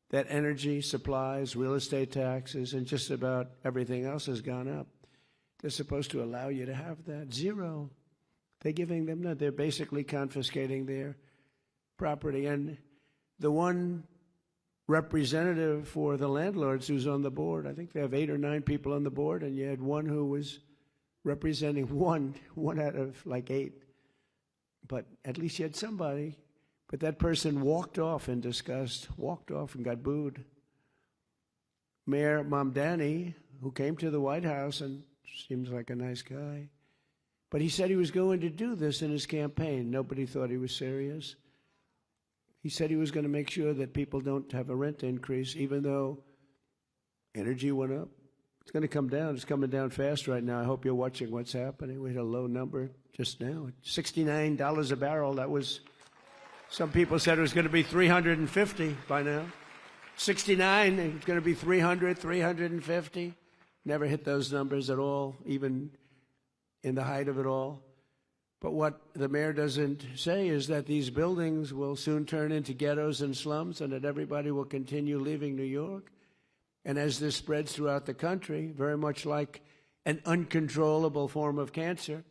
that energy supplies, real estate taxes, and just about everything else has gone up. They're supposed to allow you to have that. Zero. They're giving them that. They're basically confiscating their property. And the one representative for the landlords who's on the board, I think they have 8 or 9 people on the board, and you had one who was representing one out of like 8. But at least you had somebody. But that person walked off in disgust, walked off and got booed. Mayor Mamdani, who came to the White House and seems like a nice guy, but he said he was going to do this in his campaign. Nobody thought he was serious. He said he was going to make sure that people don't have a rent increase, even though energy went up. It's going to come down. It's coming down fast right now. I hope you're watching what's happening. We had a low number just now, $69 a barrel. That was, some people said it was going to be $350 by now. 69, it's going to be 300, 350. Never hit those numbers at all, even in the height of it all. But what the mayor doesn't say is that these buildings will soon turn into ghettos and slums, and that everybody will continue leaving New York. And as this spreads throughout the country, very much like an uncontrollable form of cancer,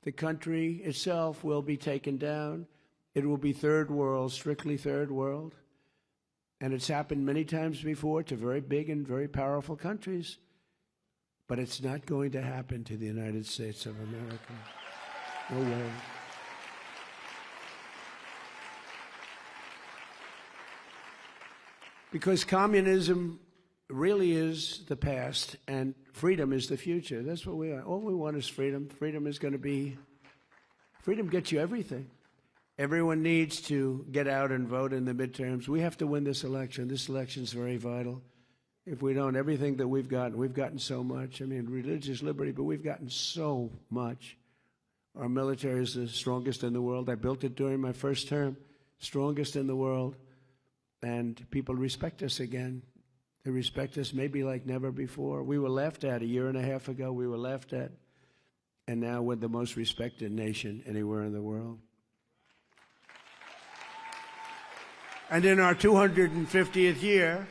the country itself will be taken down. It will be third world, strictly third world. And it's happened many times before to very big and very powerful countries. But it's not going to happen to the United States of America. No way. Because communism really is the past and freedom is the future. That's what we are. All we want is freedom. Freedom is going to be, freedom gets you everything. Everyone needs to get out and vote in the midterms. We have to win this election. This election is very vital. If we don't, everything that we've gotten so much. I mean, religious liberty, but we've gotten so much. Our military is the strongest in the world. I built it during my first term, strongest in the world. And people respect us again. They respect us maybe like never before. We were laughed at a year and a half ago. We were laughed at. And now we're the most respected nation anywhere in the world. And in our 250th year,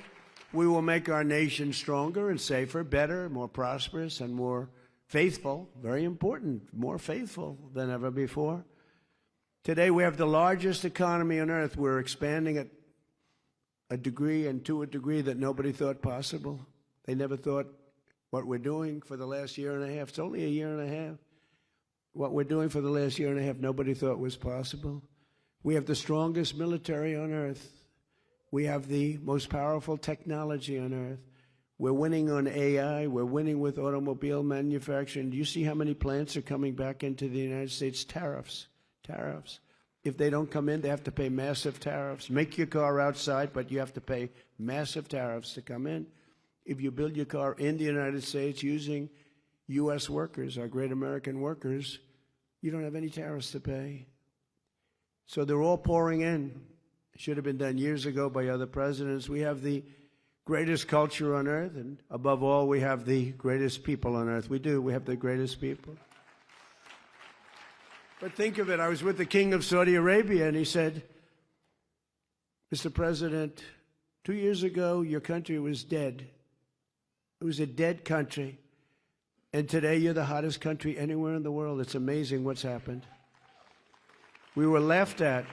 we will make our nation stronger and safer, better, more prosperous, and more faithful. Very important, more faithful than ever before. Today, we have the largest economy on earth. We're expanding at a degree and to a degree that nobody thought possible. They never thought what we're doing for the last year and a half. It's only a year and a half. What we're doing for the last year and a half, nobody thought was possible. We have the strongest military on earth. We have the most powerful technology on earth. We're winning on AI. We're winning with automobile manufacturing. Do you see how many plants are coming back into the United States? Tariffs. Tariffs. If they don't come in, they have to pay massive tariffs. Make your car outside, but you have to pay massive tariffs to come in. If you build your car in the United States using U.S. workers, our great American workers, you don't have any tariffs to pay. So they're all pouring in. It should have been done years ago by other presidents. We have the greatest culture on earth, and above all, we have the greatest people on earth. We do. We have the greatest people. But think of it. I was with the king of Saudi Arabia, and he said, Mr. President, 2 years ago, your country was dead. It was a dead country. And today, you're the hottest country anywhere in the world. It's amazing what's happened. We were laughed at.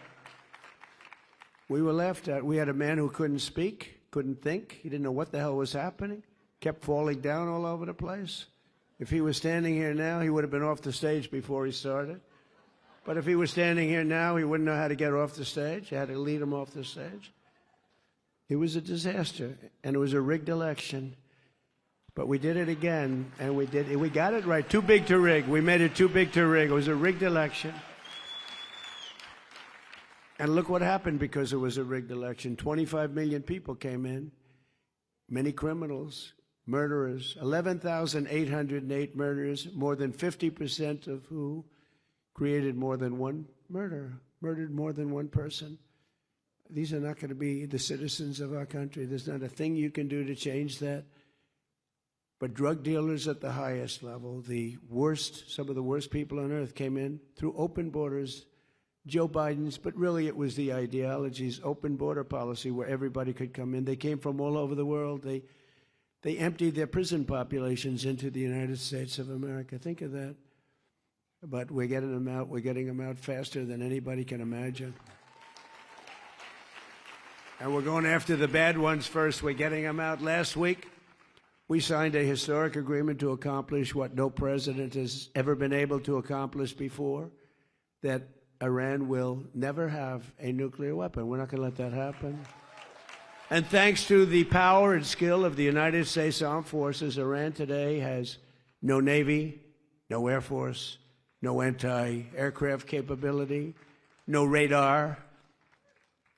We were laughed at. We had a man who couldn't speak, couldn't think. He didn't know what the hell was happening. Kept falling down all over the place. If he was standing here now, he would have been off the stage before he started. But if he was standing here now, he wouldn't know how to get off the stage. You had to lead him off the stage. It was a disaster, and it was a rigged election. But we did it again, and we got it right. Too big to rig. We made it too big to rig. It was a rigged election. And look what happened because it was a rigged election. 25 million people came in, many criminals, murderers, 11,808 murderers, more than 50% of who created more than one murder, murdered more than one person. These are not going to be the citizens of our country. There's not a thing you can do to change that. But drug dealers at the highest level, the worst, some of the worst people on earth came in through open borders, Joe Biden's, but really it was the ideologies, open border policy where everybody could come in. They came from all over the world. They emptied their prison populations into the United States of America. Think of that. But we're getting them out. We're getting them out faster than anybody can imagine. And we're going after the bad ones first. We're getting them out. Last week, we signed a historic agreement to accomplish what no president has ever been able to accomplish before, that Iran will never have a nuclear weapon. We're not going to let that happen. And thanks to the power and skill of the United States Armed Forces, Iran today has no Navy, no Air Force, no anti-aircraft capability, no radar,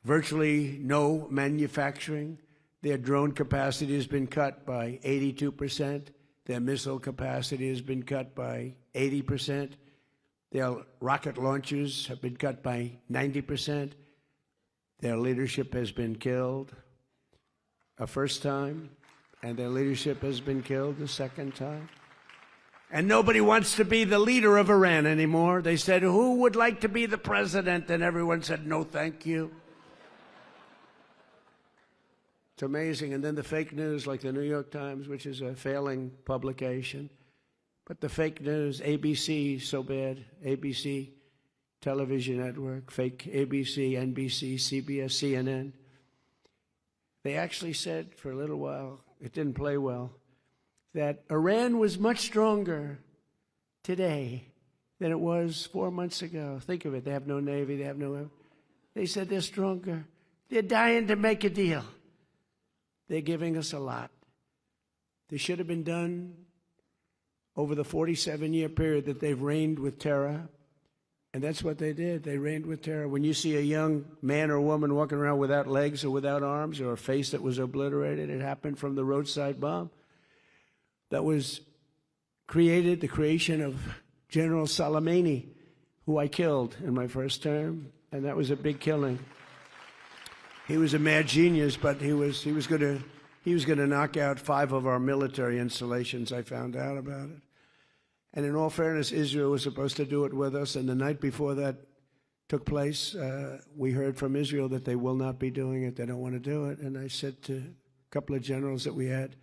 virtually no manufacturing. Their drone capacity has been cut by 82%. Their missile capacity has been cut by 80%. Their rocket launchers have been cut by 90%. Their leadership has been killed a first time, and their leadership has been killed a second time. And nobody wants to be the leader of Iran anymore. They said, who would like to be the president? And everyone said, no, thank you. It's amazing. And then the fake news, like the New York Times, which is a failing publication. But the fake news, ABC, so bad, ABC television network, fake ABC, NBC, CBS, CNN. They actually said for a little while, it didn't play well, that Iran was much stronger today than it was 4 months ago. Think of it. They have no Navy. They have no... They said they're stronger. They're dying to make a deal. They're giving us a lot. They should have been done over the 47-year period that they've reigned with terror. And that's what they did. They reigned with terror. When you see a young man or woman walking around without legs or without arms or a face that was obliterated, it happened from the roadside bomb that was created, the creation of General Soleimani, who I killed in my first term, and that was a big killing. He was a mad genius, but he was going to knock out 5 of our military installations. I found out about it. And in all fairness, Israel was supposed to do it with us, and the night before that took place, we heard from Israel that they will not be doing it. They don't want to do it. And I said to a couple of generals that we had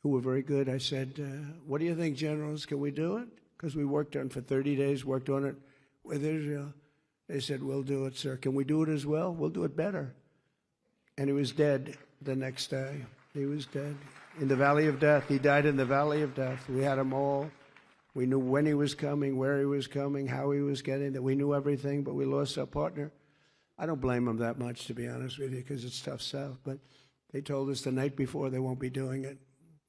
who were very good, I said, what do you think, generals? Can we do it? Because we worked on it for 30 days, worked on it with Israel. They said, we'll do it, sir. Can we do it as well? We'll do it better. And he was dead the next day. He was dead in the valley of death. He died in the valley of death. We had him all. We knew when he was coming, where he was coming, how he was getting there. We knew everything, but we lost our partner. I don't blame them that much, to be honest with you, because it's tough stuff. But they told us the night before they won't be doing it.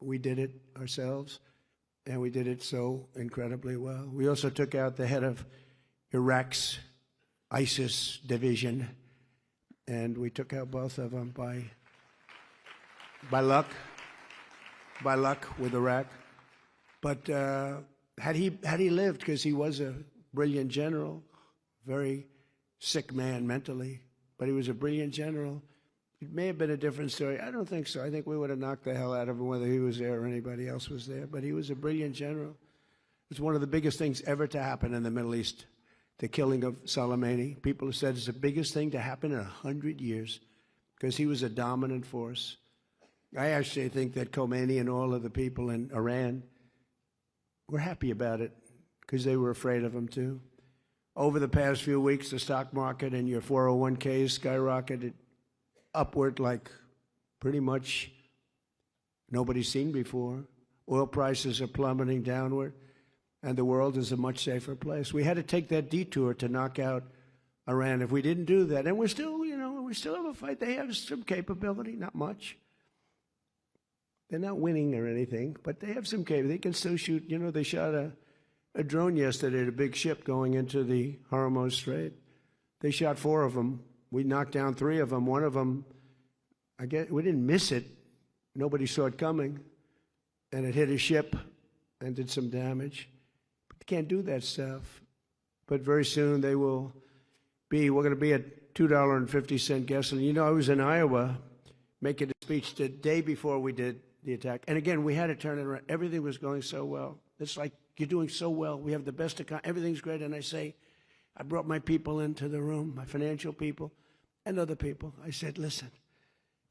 We did it ourselves, and we did it so incredibly well. We also took out the head of Iraq's ISIS division, and we took out both of them by luck with Iraq. But had he lived, because he was a brilliant general, very sick man mentally, but he was a brilliant general, it may have been a different story. I don't think so. I think we would have knocked the hell out of him whether he was there or anybody else was there. But he was a brilliant general. It's one of the biggest things ever to happen in the Middle East, the killing of Soleimani. People have said it's the biggest thing to happen in 100 years because he was a dominant force. I actually think that Khomeini and all of the people in Iran were happy about it because they were afraid of him too. Over the past few weeks, the stock market and your 401ks skyrocketed upward like pretty much nobody's seen before. Oil prices are plummeting downward, and the world is a much safer place. We had to take that detour to knock out Iran. If we didn't do that, and we still have a fight. They have some capability, not much. They're not winning or anything, but they have some capability. They can still shoot. You know, they shot a drone yesterday at a big ship going into the Hormuz Strait. They shot 4 of them. We knocked down 3 of them. One of them, I guess, we didn't miss it. Nobody saw it coming. And it hit a ship and did some damage. But you can't do that stuff. But very soon we're going to be at $2.50 gasoline. You know, I was in Iowa making a speech the day before we did the attack. And again, we had to turn it around. Everything was going so well. It's like, you're doing so well. We have the best economy. Everything's great. And I I brought my people into the room, my financial people and other people. I said, listen,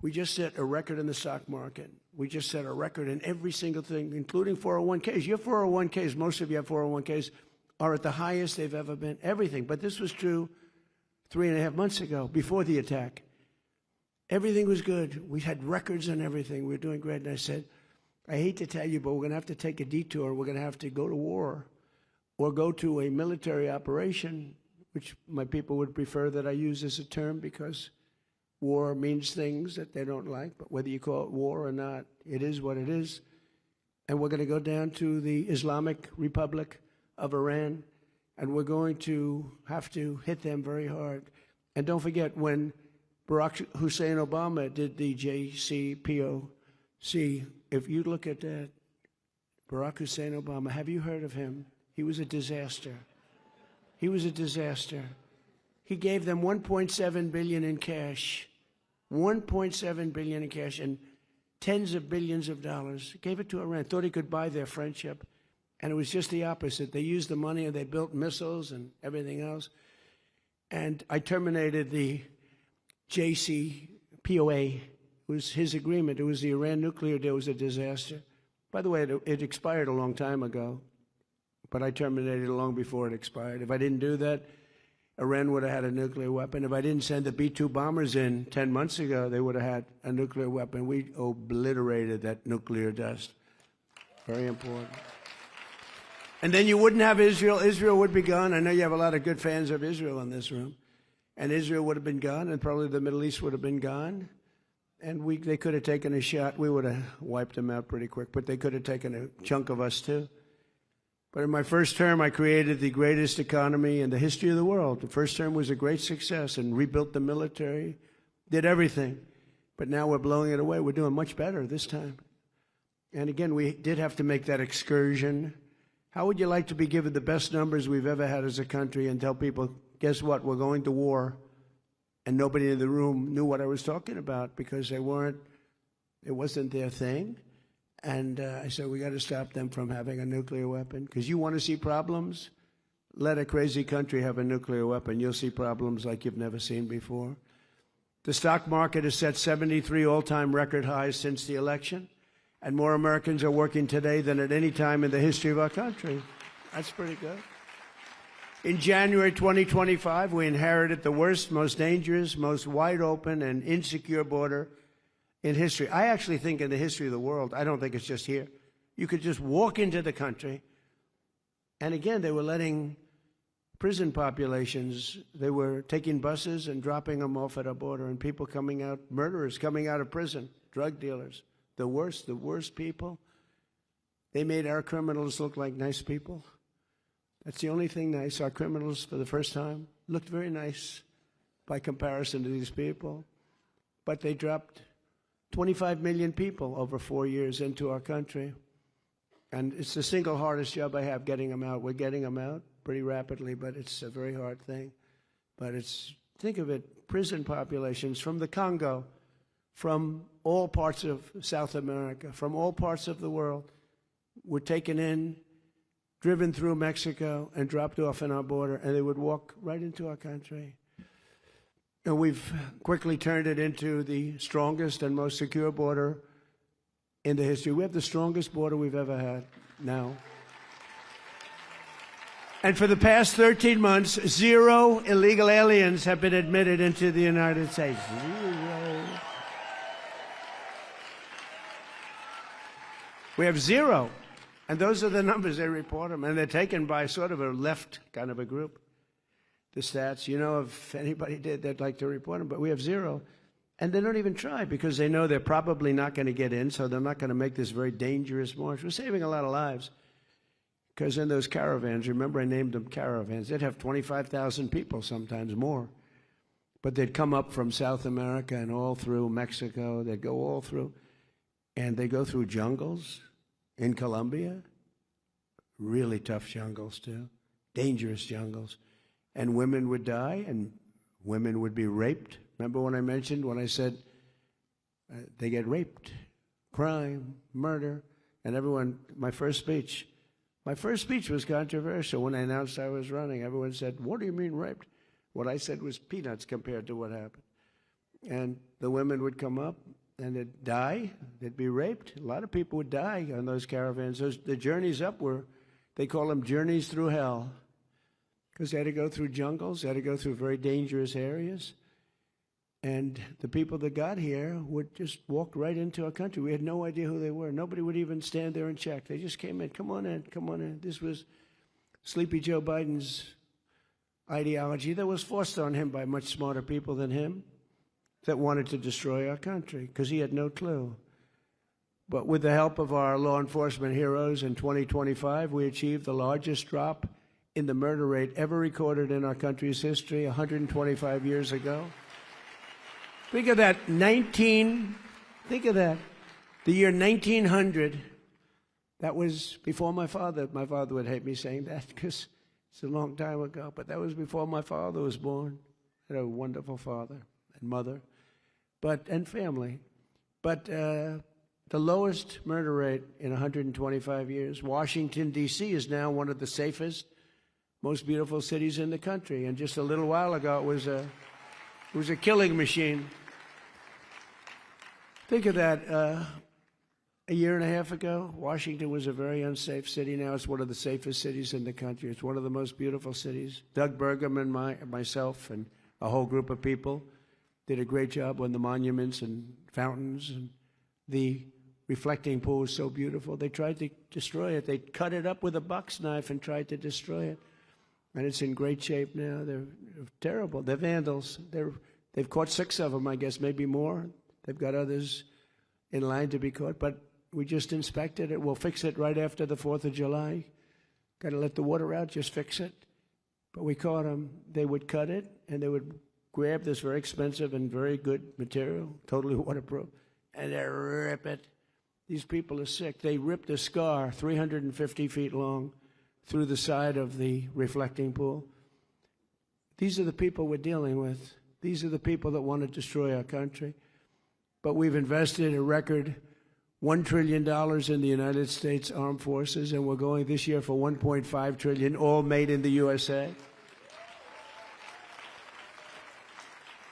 we just set a record in the stock market. We just set a record in every single thing, including 401ks. Your 401ks, most of you have 401ks, are at the highest they've ever been, everything. But this was true 3.5 months ago, before the attack. Everything was good. We had records and everything. We were doing great. And I said, I hate to tell you, but we're going to have to take a detour. We're going to have to go to war or go to a military operation, which my people would prefer that I use as a term because war means things that they don't like. But whether you call it war or not, it is what it is. And we're going to go down to the Islamic Republic of Iran, and we're going to have to hit them very hard. And don't forget, when Barack Hussein Obama did the JCPOC, if you look at that, Barack Hussein Obama, have you heard of him? He was a disaster. He was a disaster. He gave them $1.7 billion in cash, $1.7 billion in cash, and tens of billions of dollars. Gave it to Iran. Thought he could buy their friendship. And it was just the opposite. They used the money and they built missiles and everything else. And I terminated the JCPOA. It was his agreement. It was the Iran nuclear deal. It was a disaster. By the way, it expired a long time ago, but I terminated it long before it expired. If I didn't do that, Iran would have had a nuclear weapon. If I didn't send the B-2 bombers in 10 months ago, they would have had a nuclear weapon. We obliterated that nuclear dust. Very important. And then you wouldn't have Israel. Israel would be gone. I know you have a lot of good fans of Israel in this room. And Israel would have been gone, and probably the Middle East would have been gone. And they could have taken a shot. We would have wiped them out pretty quick, but they could have taken a chunk of us too. But in my first term, I created the greatest economy in the history of the world. The first term was a great success and rebuilt the military, did everything. But now we're blowing it away. We're doing much better this time. And again, we did have to make that excursion. How would you like to be given the best numbers we've ever had as a country and tell people, guess what, we're going to war? And nobody in the room knew what I was talking about because it wasn't their thing. And I said, we got to stop them from having a nuclear weapon. Because you want to see problems? Let a crazy country have a nuclear weapon. You'll see problems like you've never seen before. The stock market has set 73 all-time record highs since the election. And more Americans are working today than at any time in the history of our country. That's pretty good. In January 2025, we inherited the worst, most dangerous, most wide open and insecure border in history. I actually think in the history of the world, I don't think it's just here. You could just walk into the country, and again, they were letting prison populations, they were taking buses and dropping them off at our border, and people coming out, murderers coming out of prison, drug dealers, the worst people. They made our criminals look like nice people. That's the only thing nice. Our criminals, for the first time, looked very nice by comparison to these people. But they dropped 25 million people over 4 years into our country. And it's the single hardest job I have, getting them out. We're getting them out pretty rapidly, but it's a very hard thing. But think of it, prison populations from the Congo, from all parts of South America, from all parts of the world, were taken in, driven through Mexico, and dropped off in our border, and they would walk right into our country. And we've quickly turned it into the strongest and most secure border in the history. We have the strongest border we've ever had now. And for the past 13 months, 0 illegal aliens have been admitted into the United States. 0. We have 0. And those are the numbers, they report them. And they're taken by sort of a left kind of a group. The stats, if anybody did, they'd like to report them. But we have 0. And they don't even try because they know they're probably not going to get in, so they're not going to make this very dangerous march. We're saving a lot of lives. Because in those caravans, remember I named them caravans, they'd have 25,000 people, sometimes more. But they'd come up from South America and all through Mexico. They'd go all through. And they go through jungles in Colombia. Really tough jungles, too. Dangerous jungles. And women would die, and women would be raped. Remember when I said they get raped, crime, murder, and everyone, my first speech, My first speech was controversial. When I announced I was running, everyone said, "What do you mean raped?" What I said was peanuts compared to what happened. And the women would come up and they'd die. They'd be raped. A lot of people would die on those caravans. The journeys up were, they call them journeys through hell, because they had to go through jungles. They had to go through very dangerous areas. And the people that got here would just walk right into our country. We had no idea who they were. Nobody would even stand there and check. They just came in. Come on in. Come on in. This was Sleepy Joe Biden's ideology that was forced on him by much smarter people than him that wanted to destroy our country because he had no clue. But with the help of our law enforcement heroes in 2025, we achieved the largest drop in the murder rate ever recorded in our country's history 125 years ago. Think of that, think of that. The year 1900, that was before my father. My father would hate me saying that because it's a long time ago, but that was before my father was born. I had a wonderful father and mother, and family. But the lowest murder rate in 125 years. Washington, D.C. is now one of the safest, most beautiful cities in the country. And just a little while ago, it was a killing machine. Think of that. A year and a half ago, Washington was a very unsafe city. Now it's one of the safest cities in the country. It's one of the most beautiful cities. Doug Burgum and myself and a whole group of people did a great job on the monuments and fountains. And the reflecting pool was so beautiful. They tried to destroy it. They cut it up with a box knife and tried to destroy it. And it's in great shape now. They're terrible. They're vandals. They've caught 6 of them, I guess, maybe more. They've got others in line to be caught. But we just inspected it. We'll fix it right after the 4th of July. Got to let the water out, just fix it. But we caught them. They would cut it, and they would grab this very expensive and very good material, totally waterproof, and they rip it. These people are sick. They ripped a scar 350 feet long through the side of the reflecting pool. These are the people we're dealing with. These are the people that want to destroy our country. But we've invested a record $1 trillion in the United States Armed Forces, and we're going this year for $1.5 trillion, all made in the USA.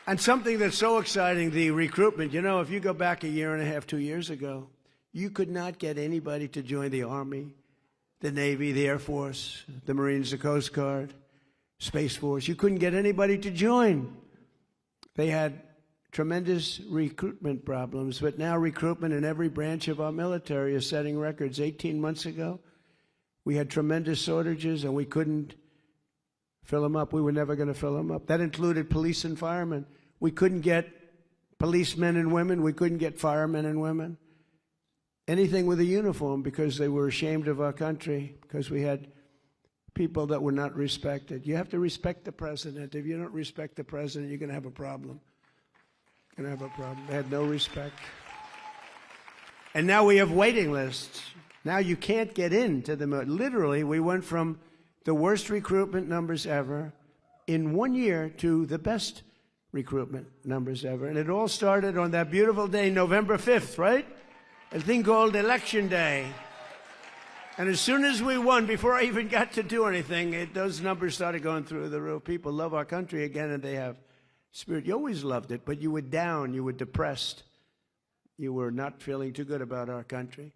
And something that's so exciting, the recruitment. You know, if you go back a year and a half, 2 years ago, you could not get anybody to join the Army, the Navy, the Air Force, the Marines, the Coast Guard, Space Force. You couldn't get anybody to join. They had tremendous recruitment problems, but now recruitment in every branch of our military is setting records. 18 months ago, we had tremendous shortages, and we couldn't fill them up. We were never going to fill them up. That included police and firemen. We couldn't get policemen and women. We couldn't get firemen and women. Anything with a uniform, because they were ashamed of our country, because we had people that were not respected. You have to respect the president. If you don't respect the president, you're going to have a problem. You're going to have a problem. They had no respect. And now we have waiting lists. Now you can't get into the military. Literally, we went from the worst recruitment numbers ever in 1 year to the best recruitment numbers ever. And it all started on that beautiful day, November 5th, right? A thing called Election Day. And as soon as we won, before I even got to do anything, those numbers started going through the roof. People love our country again, and they have spirit. You always loved it, but you were down, you were depressed. You were not feeling too good about our country.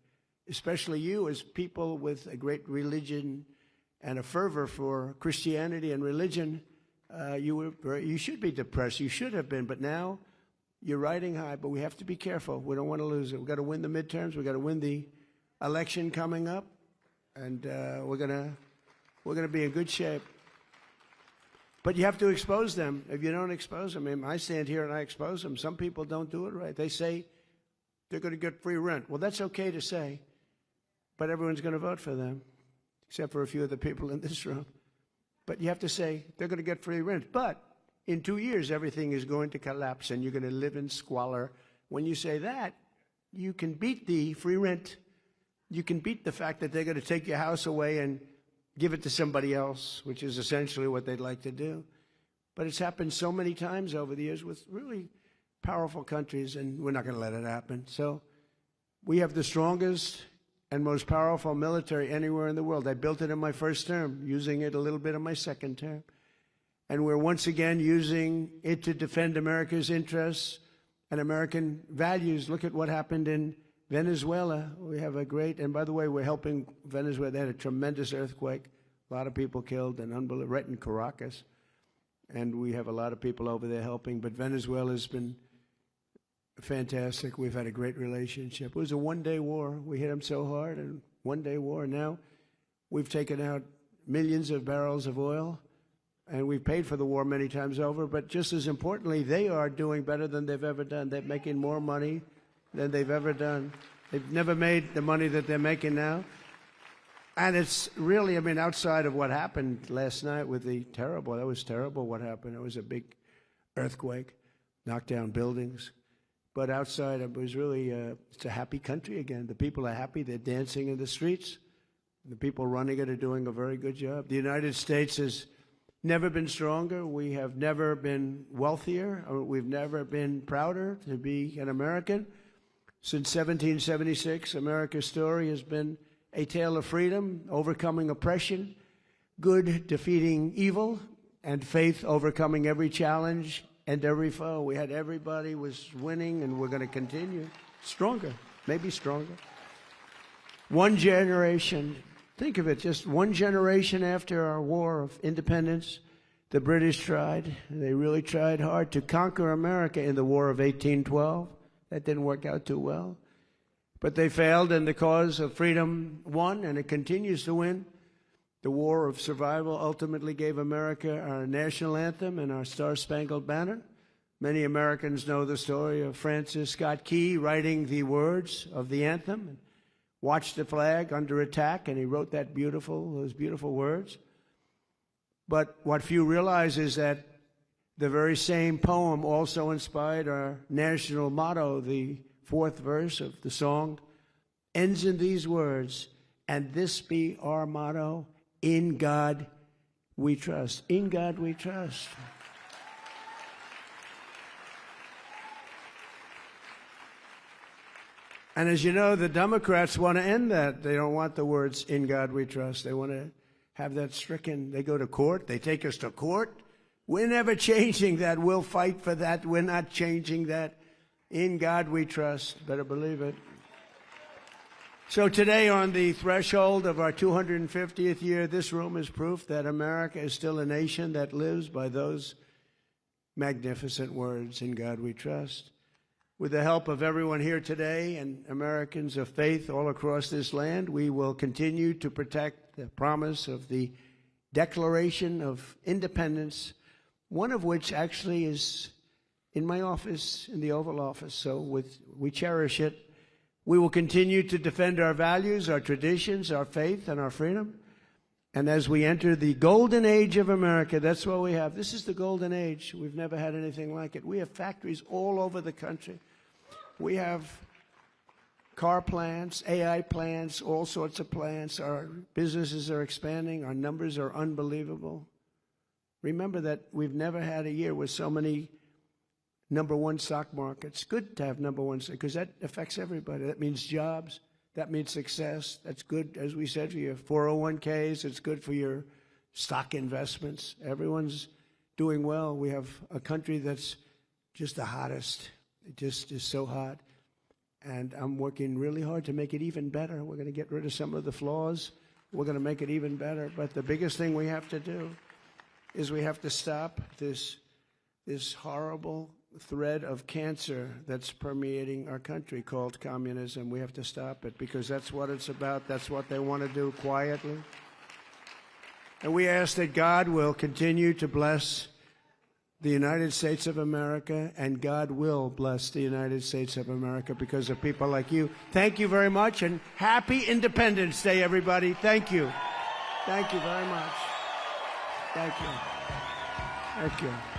Especially you, as people with a great religion and a fervor for Christianity and religion, you should be depressed. You should have been, but now you're riding high. But we have to be careful. We don't want to lose it. We've got to win the midterms. We've got to win the election coming up, and we're gonna be in good shape. But you have to expose them. If you don't expose them, I mean, I stand here and I expose them. Some people don't do it right. They say they're going to get free rent. Well, that's okay to say, but everyone's going to vote for them, except for a few of the people in this room. But you have to say they're going to get free rent. But in 2 years, everything is going to collapse and you're going to live in squalor. When you say that, you can beat the free rent. You can beat the fact that they're going to take your house away and give it to somebody else, which is essentially what they'd like to do. But it's happened so many times over the years with really powerful countries, and we're not going to let it happen. So we have the strongest and most powerful military anywhere in the world. I built it in my first term, using it a little bit in my second term. And we're once again using it to defend America's interests and American values. Look at what happened in Venezuela. We have a great, and by the way, we're helping Venezuela. They had a tremendous earthquake, a lot of people killed, and unbelievable, right in Caracas. And we have a lot of people over there helping. But Venezuela's been fantastic. We've had a great relationship. It was a one-day war. We hit them so hard, and one-day war. Now we've taken out millions of barrels of oil, and we've paid for the war many times over. But just as importantly, they are doing better than they've ever done. They're making more money than they've ever done. They've never made the money that they're making now. And it's really, I mean, outside of what happened last night with the terrible, that was terrible what happened. It was a big earthquake, knocked down buildings. But outside, it was really, it's a happy country again. The people are happy. They're dancing in the streets. The people running it are doing a very good job. The United States has never been stronger. We have never been wealthier. We've never been prouder to be an American. Since 1776, America's story has been a tale of freedom, overcoming oppression, good defeating evil, and faith overcoming every challenge and every foe. We had everybody was winning, and we're going to continue stronger, maybe stronger. One generation, think of it, just one generation after our war of independence, the British tried, they really tried hard to conquer America in the War of 1812. That didn't work out too well. But they failed, and the cause of freedom won, and it continues to win. The War of Survival ultimately gave America our national anthem and our Star-Spangled Banner. Many Americans know the story of Francis Scott Key writing the words of the anthem, and watched the flag under attack, and he wrote those beautiful words. But what few realize is that the very same poem also inspired our national motto. The fourth verse of the song ends in these words, and this be our motto, in God we trust. In God we trust. And as you know, the Democrats want to end that. They don't want the words, in God we trust. They want to have that stricken. They go to court. They take us to court. We're never changing that. We'll fight for that. We're not changing that. In God we trust. Better believe it. So today, on the threshold of our 250th year, this room is proof that America is still a nation that lives by those magnificent words, in God we trust. With the help of everyone here today and Americans of faith all across this land, we will continue to protect the promise of the Declaration of Independence, one of which actually is in my office, in the Oval Office. So we cherish it. We will continue to defend our values, our traditions, our faith, and our freedom. And as we enter the golden age of America, that's what we have. This is the golden age. We've never had anything like it. We have factories all over the country. We have car plants, AI plants, all sorts of plants. Our businesses are expanding. Our numbers are unbelievable. Remember that we've never had a year with so many number one stock markets. Good to have number one, because that affects everybody. That means jobs. That means success. That's good, as we said, for your 401ks. It's good for your stock investments. Everyone's doing well. We have a country that's just the hottest. It just is so hot. And I'm working really hard to make it even better. We're going to get rid of some of the flaws. We're going to make it even better. But the biggest thing we have to do is we have to stop this horrible thread of cancer that's permeating our country called communism. We have to stop it, because that's what it's about. That's what they want to do quietly. And we ask that God will continue to bless the United States of America, and God will bless the United States of America because of people like you. Thank you very much, and happy Independence Day, everybody. Thank you. Thank you very much. Thank you. Thank you.